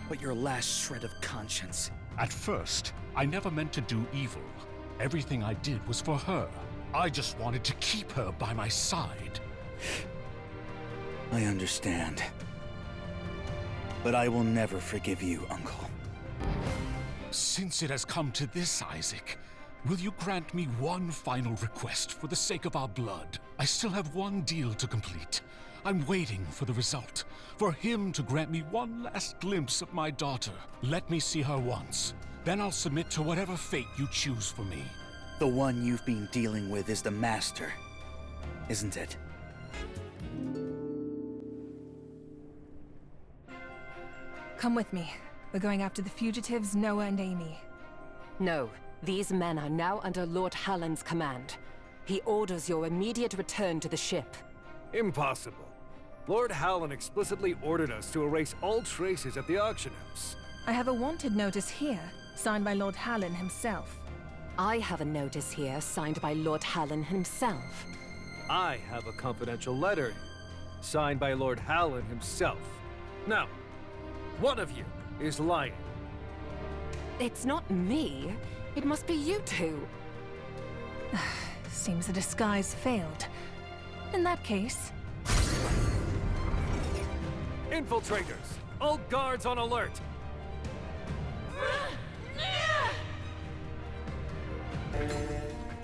but your last shred of conscience. At first, I never meant to do evil. Everything I did was for her. I just wanted to keep her by my side. I understand. But I will never forgive you, Uncle. Since it has come to this, Isaac, will you grant me one final request for the sake of our blood? I still have one deal to complete. I'm waiting for the result, for him to grant me one last glimpse of my daughter. Let me see her once. Then I'll submit to whatever fate you choose for me. The one you've been dealing with is the Master, isn't it? Come with me. We're going after the fugitives, Noah and Amy. No, these men are now under Lord Hallen's command. He orders your immediate return to the ship. Impossible. Lord Hallen explicitly ordered us to erase all traces at the auction house. I have a wanted notice here, signed by Lord Hallen himself. I have a notice here, signed by Lord Hallen himself. I have a confidential letter here, signed by Lord Hallen himself. Now, one of you is lying. It's not me. It must be you two. Seems the disguise failed. In that case... Infiltrators! All guards on alert!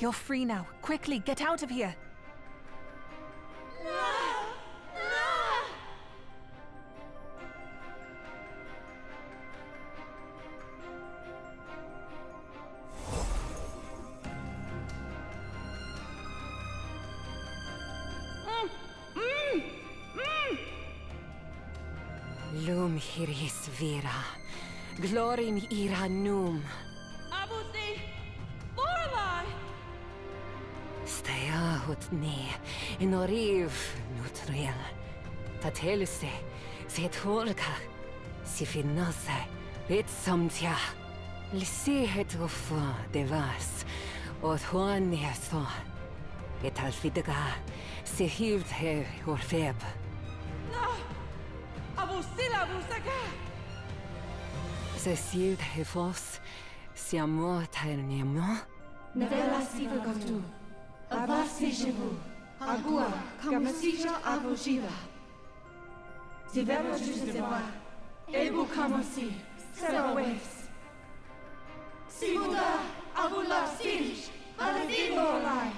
You're free now. Quickly, get out of here. Lum hiris vira, glorim ira num. Abusi! Lorelai! Stea hut ne, in oriv nutriel. Tateluse, se tolka, si finose, et samtia. Lisi het ufa devas, ot hoan so. Et alfidaga, se hivd he orfeb. Abusila busaka! Se sild he fos, si amor tailniamo. Nevela sivagatu, avasijevu, agua, kamasija abujiva. Zivera juzewa, ebu kamasi, serawes. Simuda, abula silish, aladino lai.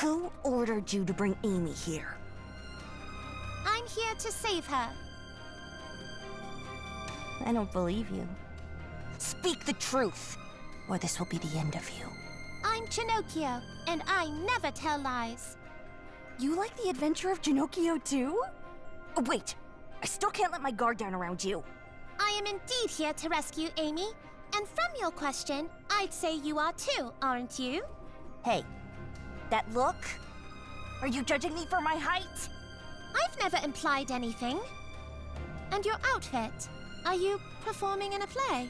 Who ordered you to bring Amy here? I'm here to save her. I don't believe you. Speak the truth, or this will be the end of you. I'm Pinocchio, and I never tell lies. You like the adventure of Pinocchio too? Oh, wait, I still can't let my guard down around you. I am indeed here to rescue Amy, and from your question, I'd say you are too, aren't you? Hey, that look? Are you judging me for my height? I've never implied anything. And your outfit? Are you performing in a play?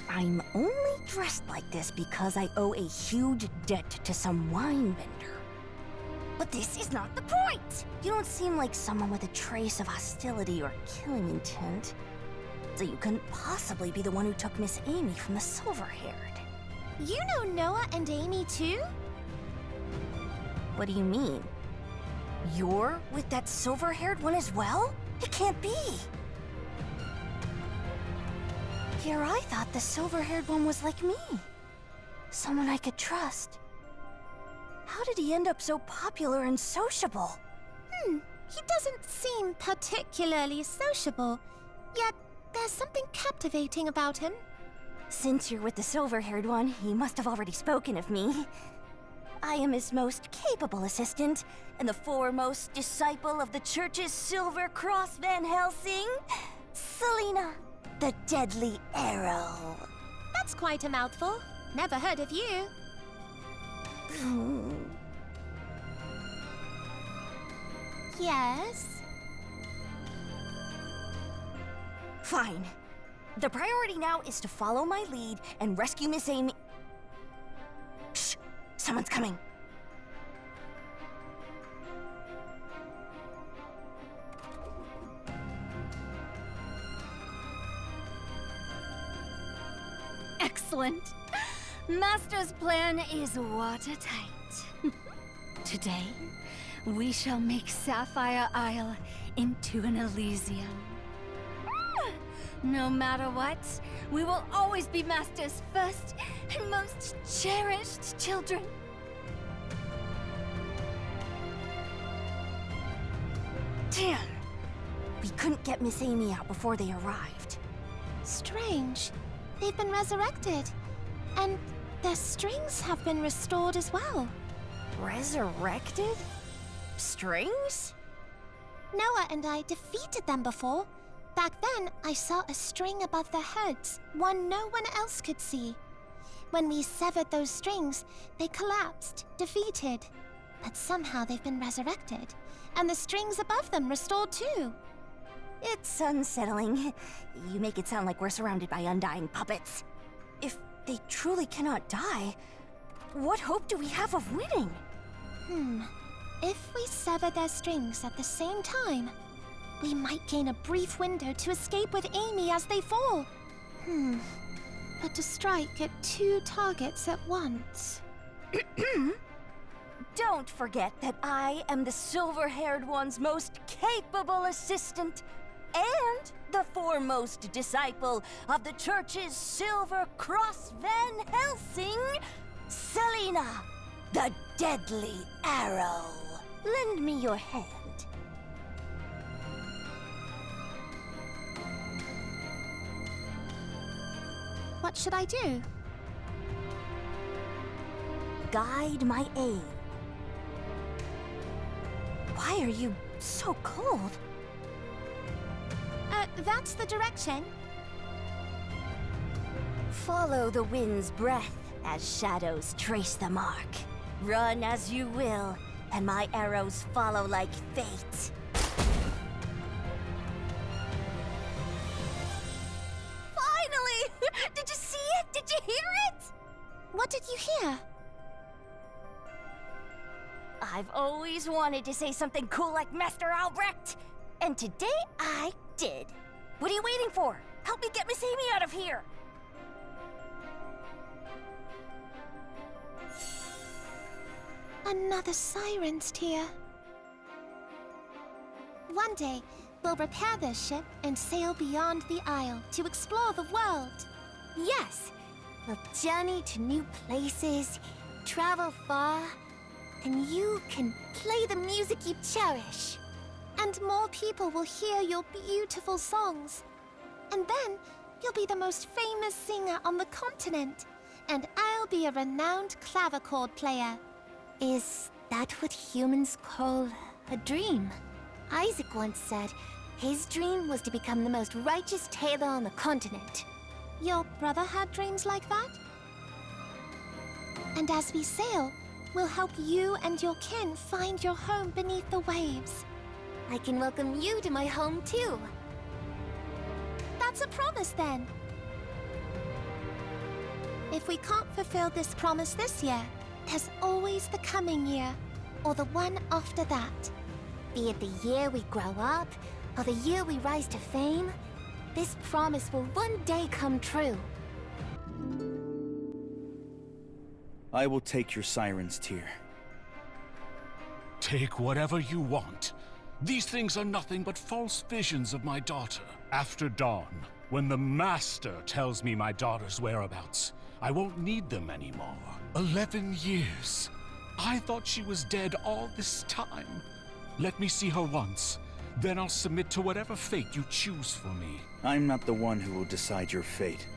I'm only dressed like this because I owe a huge debt to some wine vendor. But this is not the point! You don't seem like someone with a trace of hostility or killing intent. So you couldn't possibly be the one who took Miss Amy from the Silver-Haired. You know Noah and Amy too? What do you mean? You're with that silver-haired one as well? It can't be! Here I thought the silver-haired one was like me. Someone I could trust. How did he end up so popular and sociable? He doesn't seem particularly sociable, yet there's something captivating about him. Since you're with the silver-haired one, he must have already spoken of me. I am his most capable assistant, and the foremost disciple of the Church's Silver Cross Van Helsing, Selena, the Deadly Arrow. That's quite a mouthful. Never heard of you. Yes? Fine. The priority now is to follow my lead and rescue Miss Amy. Shh! Someone's coming. Excellent. Master's plan is watertight. Today, we shall make Sapphire Isle into an Elysium. No matter what, we will always be Master's first and most cherished children. Damn! We couldn't get Miss Amy out before they arrived. Strange. They've been resurrected. And their strings have been restored as well. Resurrected? Strings? Noah and I defeated them before. Back then, I saw a string above their heads, one no one else could see. When we severed those strings, they collapsed, defeated. But somehow they've been resurrected, and the strings above them restored too. It's unsettling. You make it sound like we're surrounded by undying puppets. If they truly cannot die, what hope do we have of winning? If we sever their strings at the same time, we might gain a brief window to escape with Amy as they fall. But to strike at two targets at once... Don't forget that I am the silver-haired one's most capable assistant and the foremost disciple of the Church's Silver Cross Van Helsing, Selena, the Deadly Arrow. Lend me your hand. What should I do? Guide my aim. Why are you so cold? That's the direction. Follow the wind's breath as shadows trace the mark. Run as you will, and my arrows follow like fate. Finally! Did you see it? Did you hear it? What did you hear? I've always wanted to say something cool like Master Albrecht, and today I did. What are you waiting for? Help me get Miss Amy out of here! Another siren's tear. One day, we'll repair this ship and sail beyond the Isle to explore the world. Yes! We'll journey to new places, travel far, and you can play the music you cherish. And more people will hear your beautiful songs. And then, you'll be the most famous singer on the continent. And I'll be a renowned clavichord player. Is that what humans call a dream? Isaac once said his dream was to become the most righteous tailor on the continent. Your brother had dreams like that? And as we sail, we'll help you and your kin find your home beneath the waves. I can welcome you to my home, too. That's a promise, then. If we can't fulfill this promise this year, there's always the coming year, or the one after that. Be it the year we grow up, or the year we rise to fame, this promise will one day come true. I will take your siren's tear. Take whatever you want. These things are nothing but false visions of my daughter. After dawn, when the Master tells me my daughter's whereabouts, I won't need them anymore. 11 years. I thought she was dead all this time. Let me see her once. Then I'll submit to whatever fate you choose for me. I'm not the one who will decide your fate.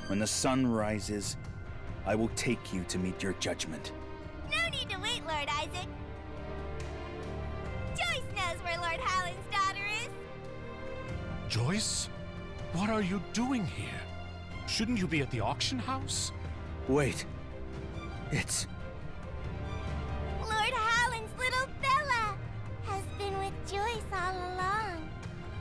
When the sun rises, I will take you to meet your judgment. No need to wait, Lord Isaac. Joyce knows where Lord Hallin's daughter is. Joyce? What are you doing here? Shouldn't you be at the auction house? Wait. It's... Lord Hallin's little Bella has been with Joyce all along.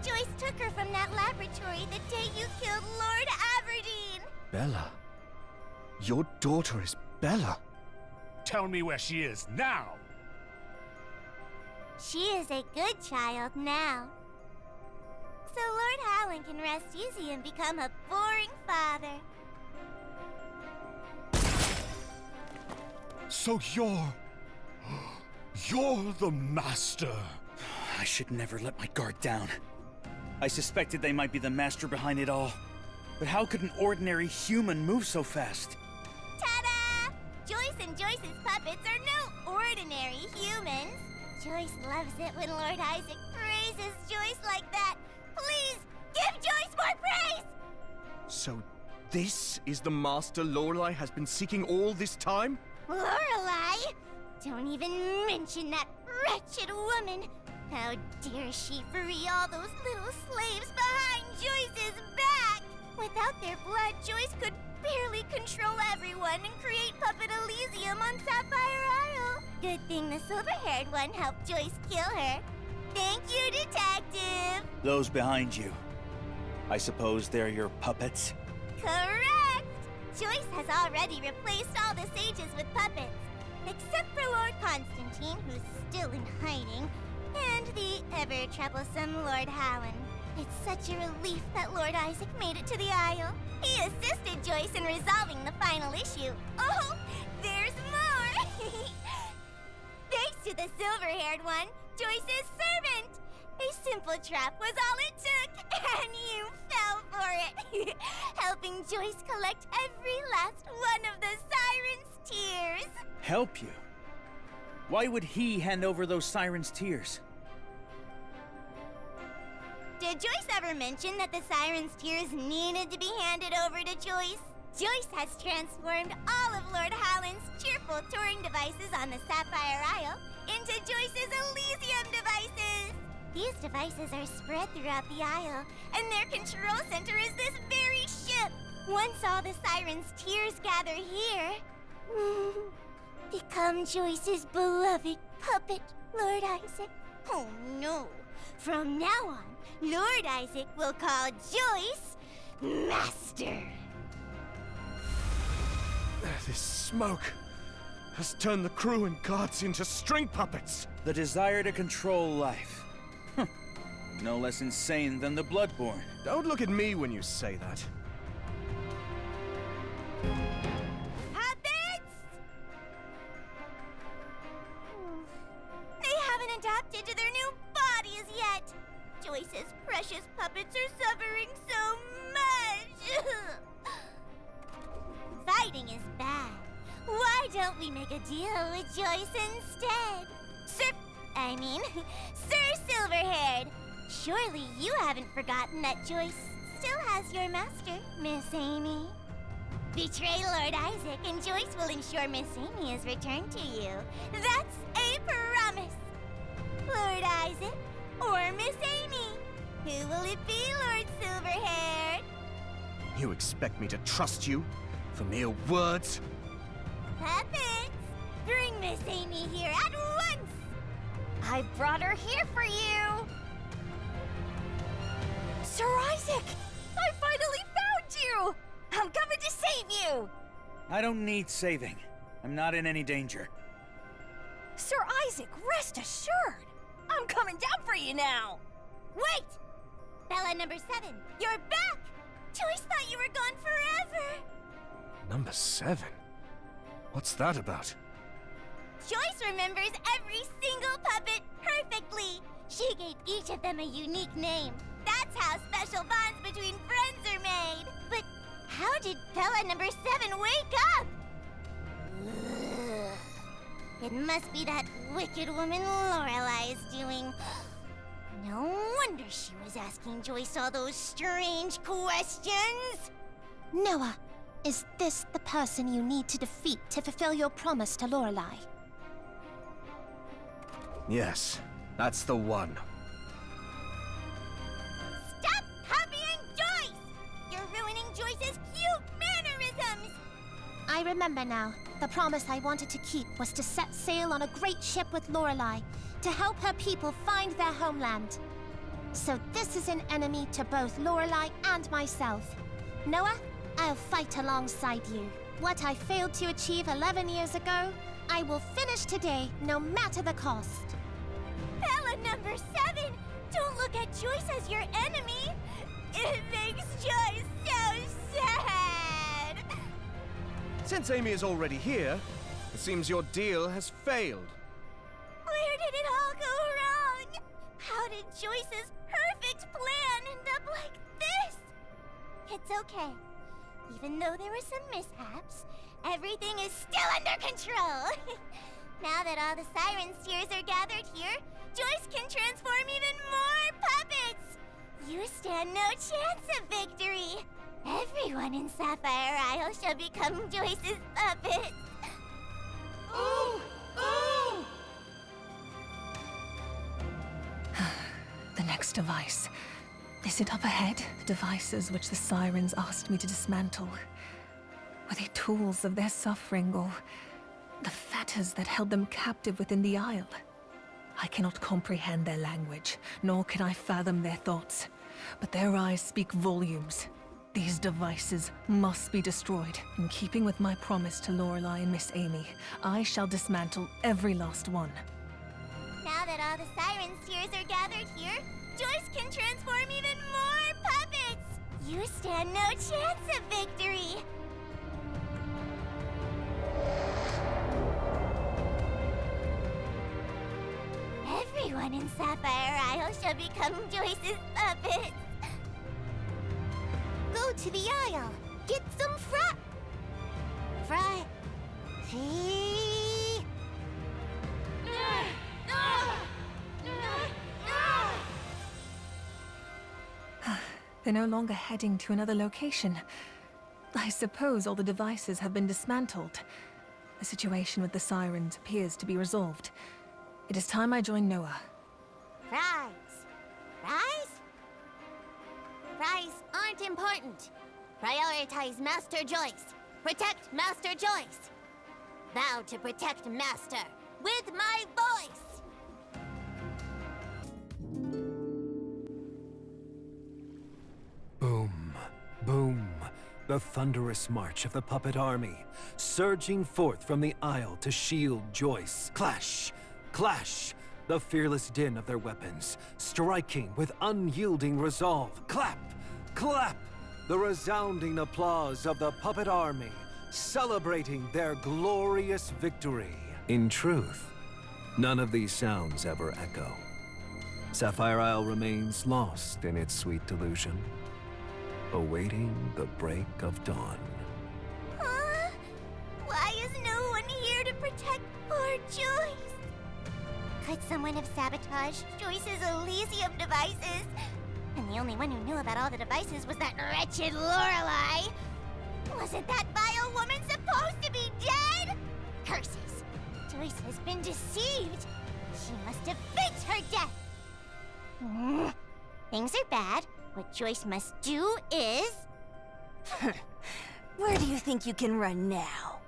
Joyce took her from that laboratory the day you killed Lord Aberdeen. Bella? Your daughter is Bella? Tell me where she is now! She is a good child now. So Lord Hallin can rest easy and become a boring father. So you're the Master. I should never let my guard down. I suspected they might be the master behind it all. But how could an ordinary human move so fast? Ta-da! Joyce and Joyce's puppets are no ordinary humans. Joyce loves it when Lord Isaac praises Joyce like that. Please, give Joyce more praise! So this is the master Lorelei has been seeking all this time? Lorelei? Don't even mention that wretched woman. How dare she free all those little slaves behind Joyce's back? Without their blood, Joyce could barely control everyone and create Puppet Elysium on Sapphire Isle. Good thing the silver-haired one helped Joyce kill her. Thank you, Detective! Those behind you. I suppose they're your puppets? Correct! Joyce has already replaced all the sages with puppets. Except for Lord Constantine, who's still in hiding, and the ever-troublesome Lord Halin. It's such a relief that Lord Isaac made it to the Isle. He assisted Joyce in resolving the final issue. Oh, there's more! Thanks to the silver-haired one, Joyce's servant! A simple trap was all it took, and you fell for it. Helping Joyce collect every last one of the siren's tears. Help you? Why would he hand over those sirens' tears? Did Joyce ever mention that the siren's tears needed to be handed over to Joyce? Joyce has transformed all of Lord Hallin's cheerful touring devices on the Sapphire Isle into Joyce's Elysium devices! These devices are spread throughout the Isle, and their control center is this very ship! Once all the siren's tears gather here, become Joyce's beloved puppet, Lord Isaac. Oh no! From now on, Lord Isaac will call Joyce Master. This smoke has turned the crew and guards into string puppets. The desire to control life. No less insane than the Bloodborne. Don't look at me when you say that. Puppets! They haven't adapted to their new bodies yet. Joyce's precious puppets are suffering so much. Fighting is bad. Why don't we make a deal with Joyce instead? Sir Silverhaired. Surely you haven't forgotten that Joyce still has your master, Miss Amy. Betray Lord Isaac and Joyce will ensure Miss Amy is returned to you. That's a promise. Lord Isaac or Miss Amy? Who will it be, Lord Silverhaired? You expect me to trust you? For mere words? Puppets! Bring Miss Amy here at once! I brought her here for you! Sir Isaac! I finally found you! I'm coming to save you! I don't need saving. I'm not in any danger. Sir Isaac, rest assured! I'm coming down for you now! Wait! Bella number 7, you're back! Joyce thought you were gone forever! Number 7? What's that about? Joyce remembers every single puppet perfectly! She gave each of them a unique name. That's how special bonds between friends are made! But how did Bella number 7 wake up? Ugh. It must be that wicked woman Lorelai's doing. No wonder she was asking Joyce all those strange questions! Noah, is this the person you need to defeat to fulfill your promise to Lorelai? Yes, that's the one. Stop copying Joyce! You're ruining Joyce's cute mannerisms! I remember now. The promise I wanted to keep was to set sail on a great ship with Lorelai to help her people find their homeland. So this is an enemy to both Lorelai and myself. Noah, I'll fight alongside you. What I failed to achieve 11 years ago, I will finish today, no matter the cost. Bella number 7! Don't look at Joyce as your enemy! It makes Joyce so sad! Since Amy is already here, it seems your deal has failed. Where did it all go wrong? How did Joyce's perfect plan end up like this? It's okay. Even though there were some mishaps, everything is still under control. Now that all the Siren's tears are gathered here, Joyce can transform even more puppets! You stand no chance of victory! Everyone in Sapphire Isle shall become Joyce's puppets! Ooh! Ooh! The next device. Is it up ahead? The devices which the Sirens asked me to dismantle. Were they tools of their suffering, or the fetters that held them captive within the Isle? I cannot comprehend their language, nor can I fathom their thoughts. But their eyes speak volumes. These devices must be destroyed. In keeping with my promise to Lorelai and Miss Amy, I shall dismantle every last one. Now that all the Siren's tears are gathered here, Joyce can transform even more puppets! You stand no chance of victory! Everyone in Sapphire Isle shall become Joyce's puppets. Go to the aisle. Get some fry. They're no longer heading to another location. I suppose all the devices have been dismantled. The situation with the sirens appears to be resolved. It is time I join Noah. Fries aren't important. Prioritize Master Joyce. Protect Master Joyce. Vow to protect Master with my voice. Boom, boom, the thunderous march of the puppet army, surging forth from the aisle to shield Joyce. Clash, clash, the fearless din of their weapons, striking with unyielding resolve. Clap, clap, the resounding applause of the puppet army, celebrating their glorious victory. In truth, none of these sounds ever echo. Sapphire Isle remains lost in its sweet delusion, awaiting the break of dawn. Huh? Why is no one here to protect poor Joyce? Could someone have sabotaged Joyce's Elysium devices? And the only one who knew about all the devices was that wretched Lorelei. Wasn't that vile woman supposed to be dead? Curses! Joyce has been deceived. She must have faked her death. Things are bad. What Joyce must do is... Where do you think you can run now?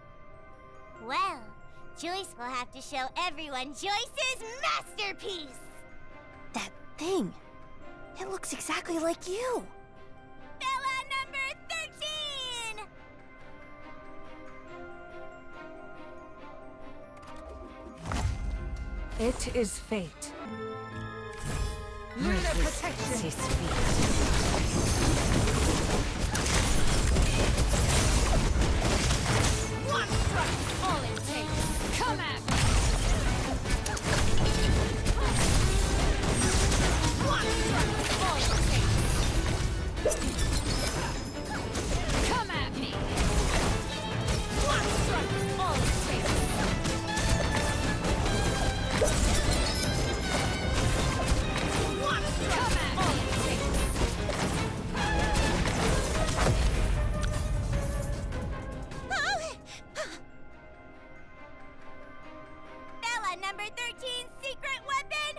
Well, Joyce will have to show everyone Joyce's masterpiece! That thing. It looks exactly like you. Bella number 13! It is fate. Lunar protection! One strike, all it takes. Come at me! One strike, all it takes. Come at me! One strike, all it takes. Bella number 13 secret weapon,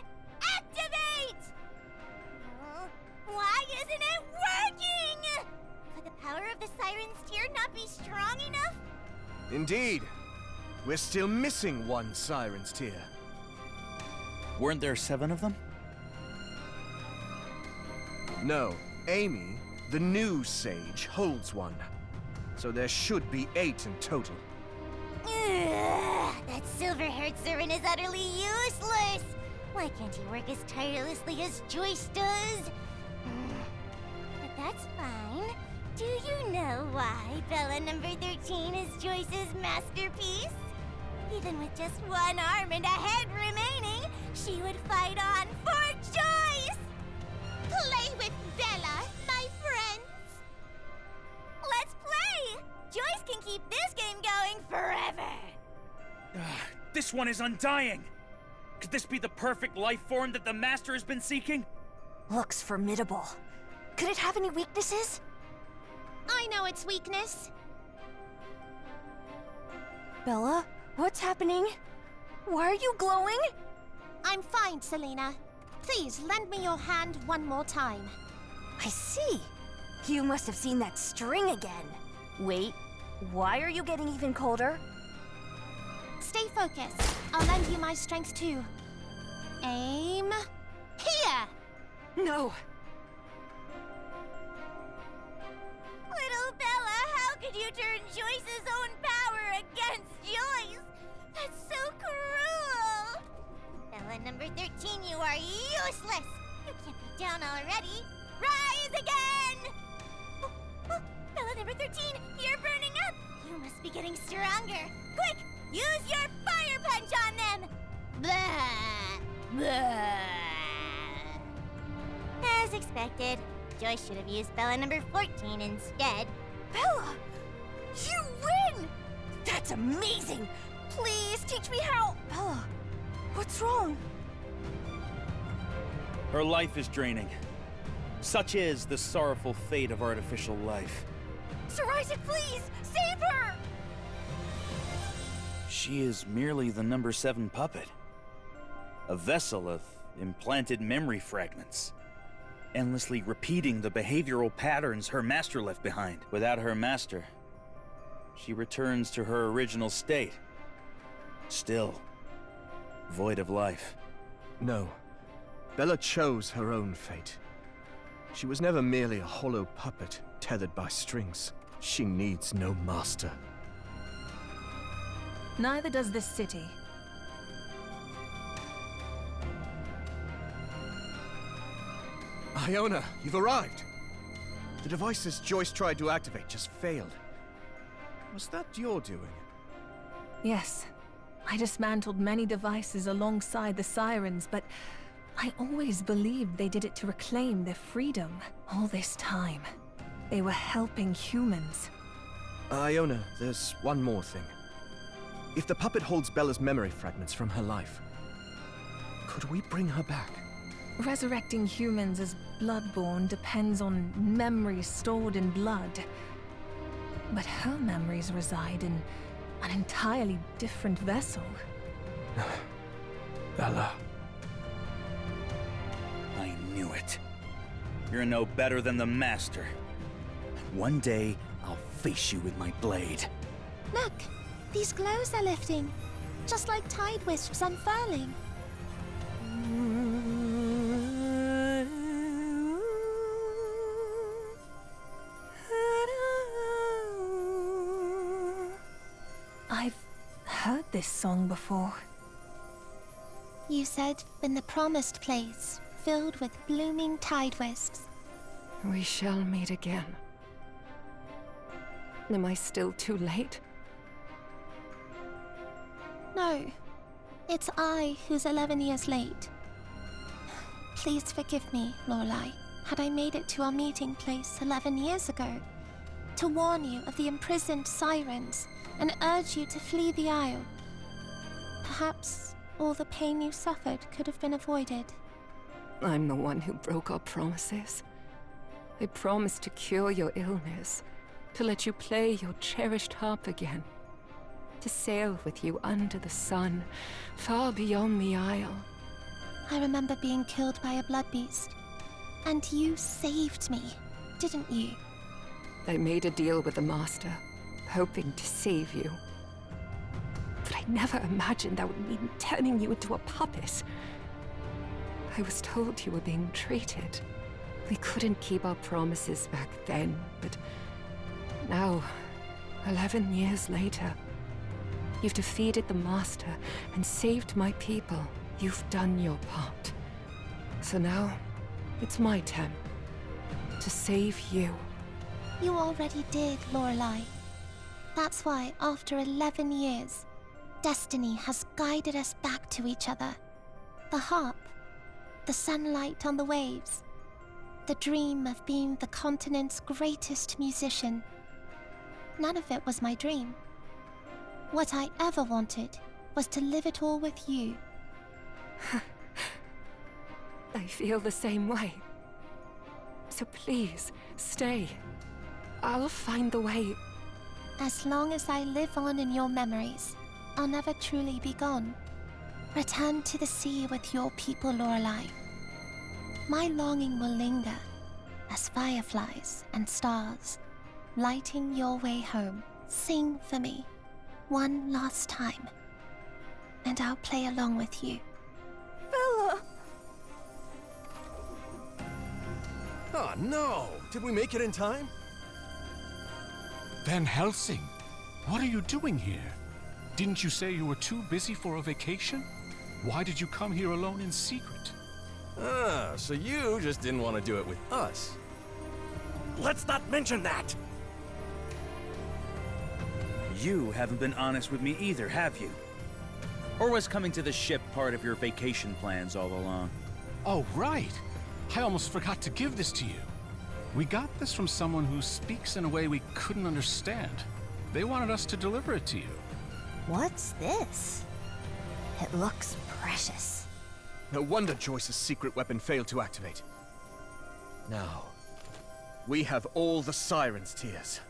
activate! Why isn't it working? Could the power of the Siren's Tear not be strong enough? Indeed. We're still missing one Siren's Tear. Weren't there 7 of them? No, Amy, the new sage, holds one. So there should be 8 in total. That silver-haired servant is utterly useless! Why can't he work as tirelessly as Joyce does? But that's fine. Do you know why Bella number 13 is Joyce's masterpiece? Even with just one arm and a head remaining, she would fight on for Joyce! Play with Bella, my friends! Let's play! Joyce can keep this game going forever! This one is undying! Could this be the perfect life form that the Master has been seeking? Looks formidable. Could it have any weaknesses? I know its weakness. Bella, what's happening? Why are you glowing? I'm fine, Selena. Please lend me your hand one more time. I see. You must have seen that string again. Wait, why are you getting even colder? Stay focused. I'll lend you my strength too. Aim... here! No! Little Bella, how could you turn Joyce's own power against Joyce? That's so cruel! Bella number 13, you are useless! You can't be down already! Rise again! Bella number 13, you're burning up! You must be getting stronger! Quick! Use your fire punch on them! Blah! As expected, Joyce should have used Bella number 14 instead. Bella! You win! That's amazing! Please teach me how... Bella, what's wrong? Her life is draining. Such is the sorrowful fate of artificial life. Sir Isaac, please! Save her! She is merely the number 7 puppet. A vessel of implanted memory fragments, endlessly repeating the behavioral patterns her master left behind. Without her master, she returns to her original state. Still, void of life. No. Bella chose her own fate. She was never merely a hollow puppet tethered by strings. She needs no master. Neither does this city. Iona, you've arrived! The devices Joyce tried to activate just failed. Was that your doing? Yes. I dismantled many devices alongside the Sirens, but I always believed they did it to reclaim their freedom. All this time, they were helping humans. Iona, there's one more thing. If the puppet holds Bella's memory fragments from her life, could we bring her back? Resurrecting humans as bloodborne depends on memories stored in blood. But her memories reside in an entirely different vessel. Bella. I knew it. You're no better than the Master. One day, I'll face you with my blade. Look, these glows are lifting, just like tide wisps unfurling. I've heard this song before. You said, in the promised place, filled with blooming tide wisps. We shall meet again. Am I still too late? No, it's I who's 11 years late. Please forgive me, Lorelei, had I made it to our meeting place 11 years ago, to warn you of the imprisoned sirens and urge you to flee the Isle. Perhaps all the pain you suffered could have been avoided. I'm the one who broke our promises. I promised to cure your illness, to let you play your cherished harp again, to sail with you under the sun, far beyond the Isle. I remember being killed by a blood beast, and you saved me, didn't you? I made a deal with the Master, hoping to save you. But I never imagined that would mean turning you into a puppet. I was told you were being treated. We couldn't keep our promises back then, but now, 11 years later, you've defeated the Master and saved my people. You've done your part. So now, it's my turn to save you. You already did, Lorelei. That's why, after 11 years, destiny has guided us back to each other. The harp, the sunlight on the waves, the dream of being the continent's greatest musician. None of it was my dream. What I ever wanted was to live it all with you. I feel the same way. So please, stay. I'll find the way. As long as I live on in your memories, I'll never truly be gone. Return to the sea with your people, Lorelei. My longing will linger as fireflies and stars, lighting your way home. Sing for me one last time, and I'll play along with you. Bella! Oh no! Did we make it in time? Van Helsing, what are you doing here? Didn't you say you were too busy for a vacation? Why did you come here alone in secret? Ah, so you just didn't want to do it with us. Let's not mention that! You haven't been honest with me either, have you? Or was coming to the ship part of your vacation plans all along? Oh, right. I almost forgot to give this to you. We got this from someone who speaks in a way we couldn't understand. They wanted us to deliver it to you. What's this? It looks precious. No wonder Joyce's secret weapon failed to activate. Now, we have all the Siren's tears.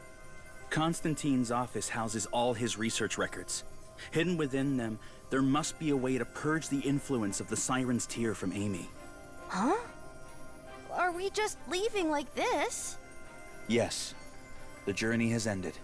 Constantine's office houses all his research records. Hidden within them, there must be a way to purge the influence of the Siren's tear from Amy. Huh? Are we just leaving like this? Yes, the journey has ended.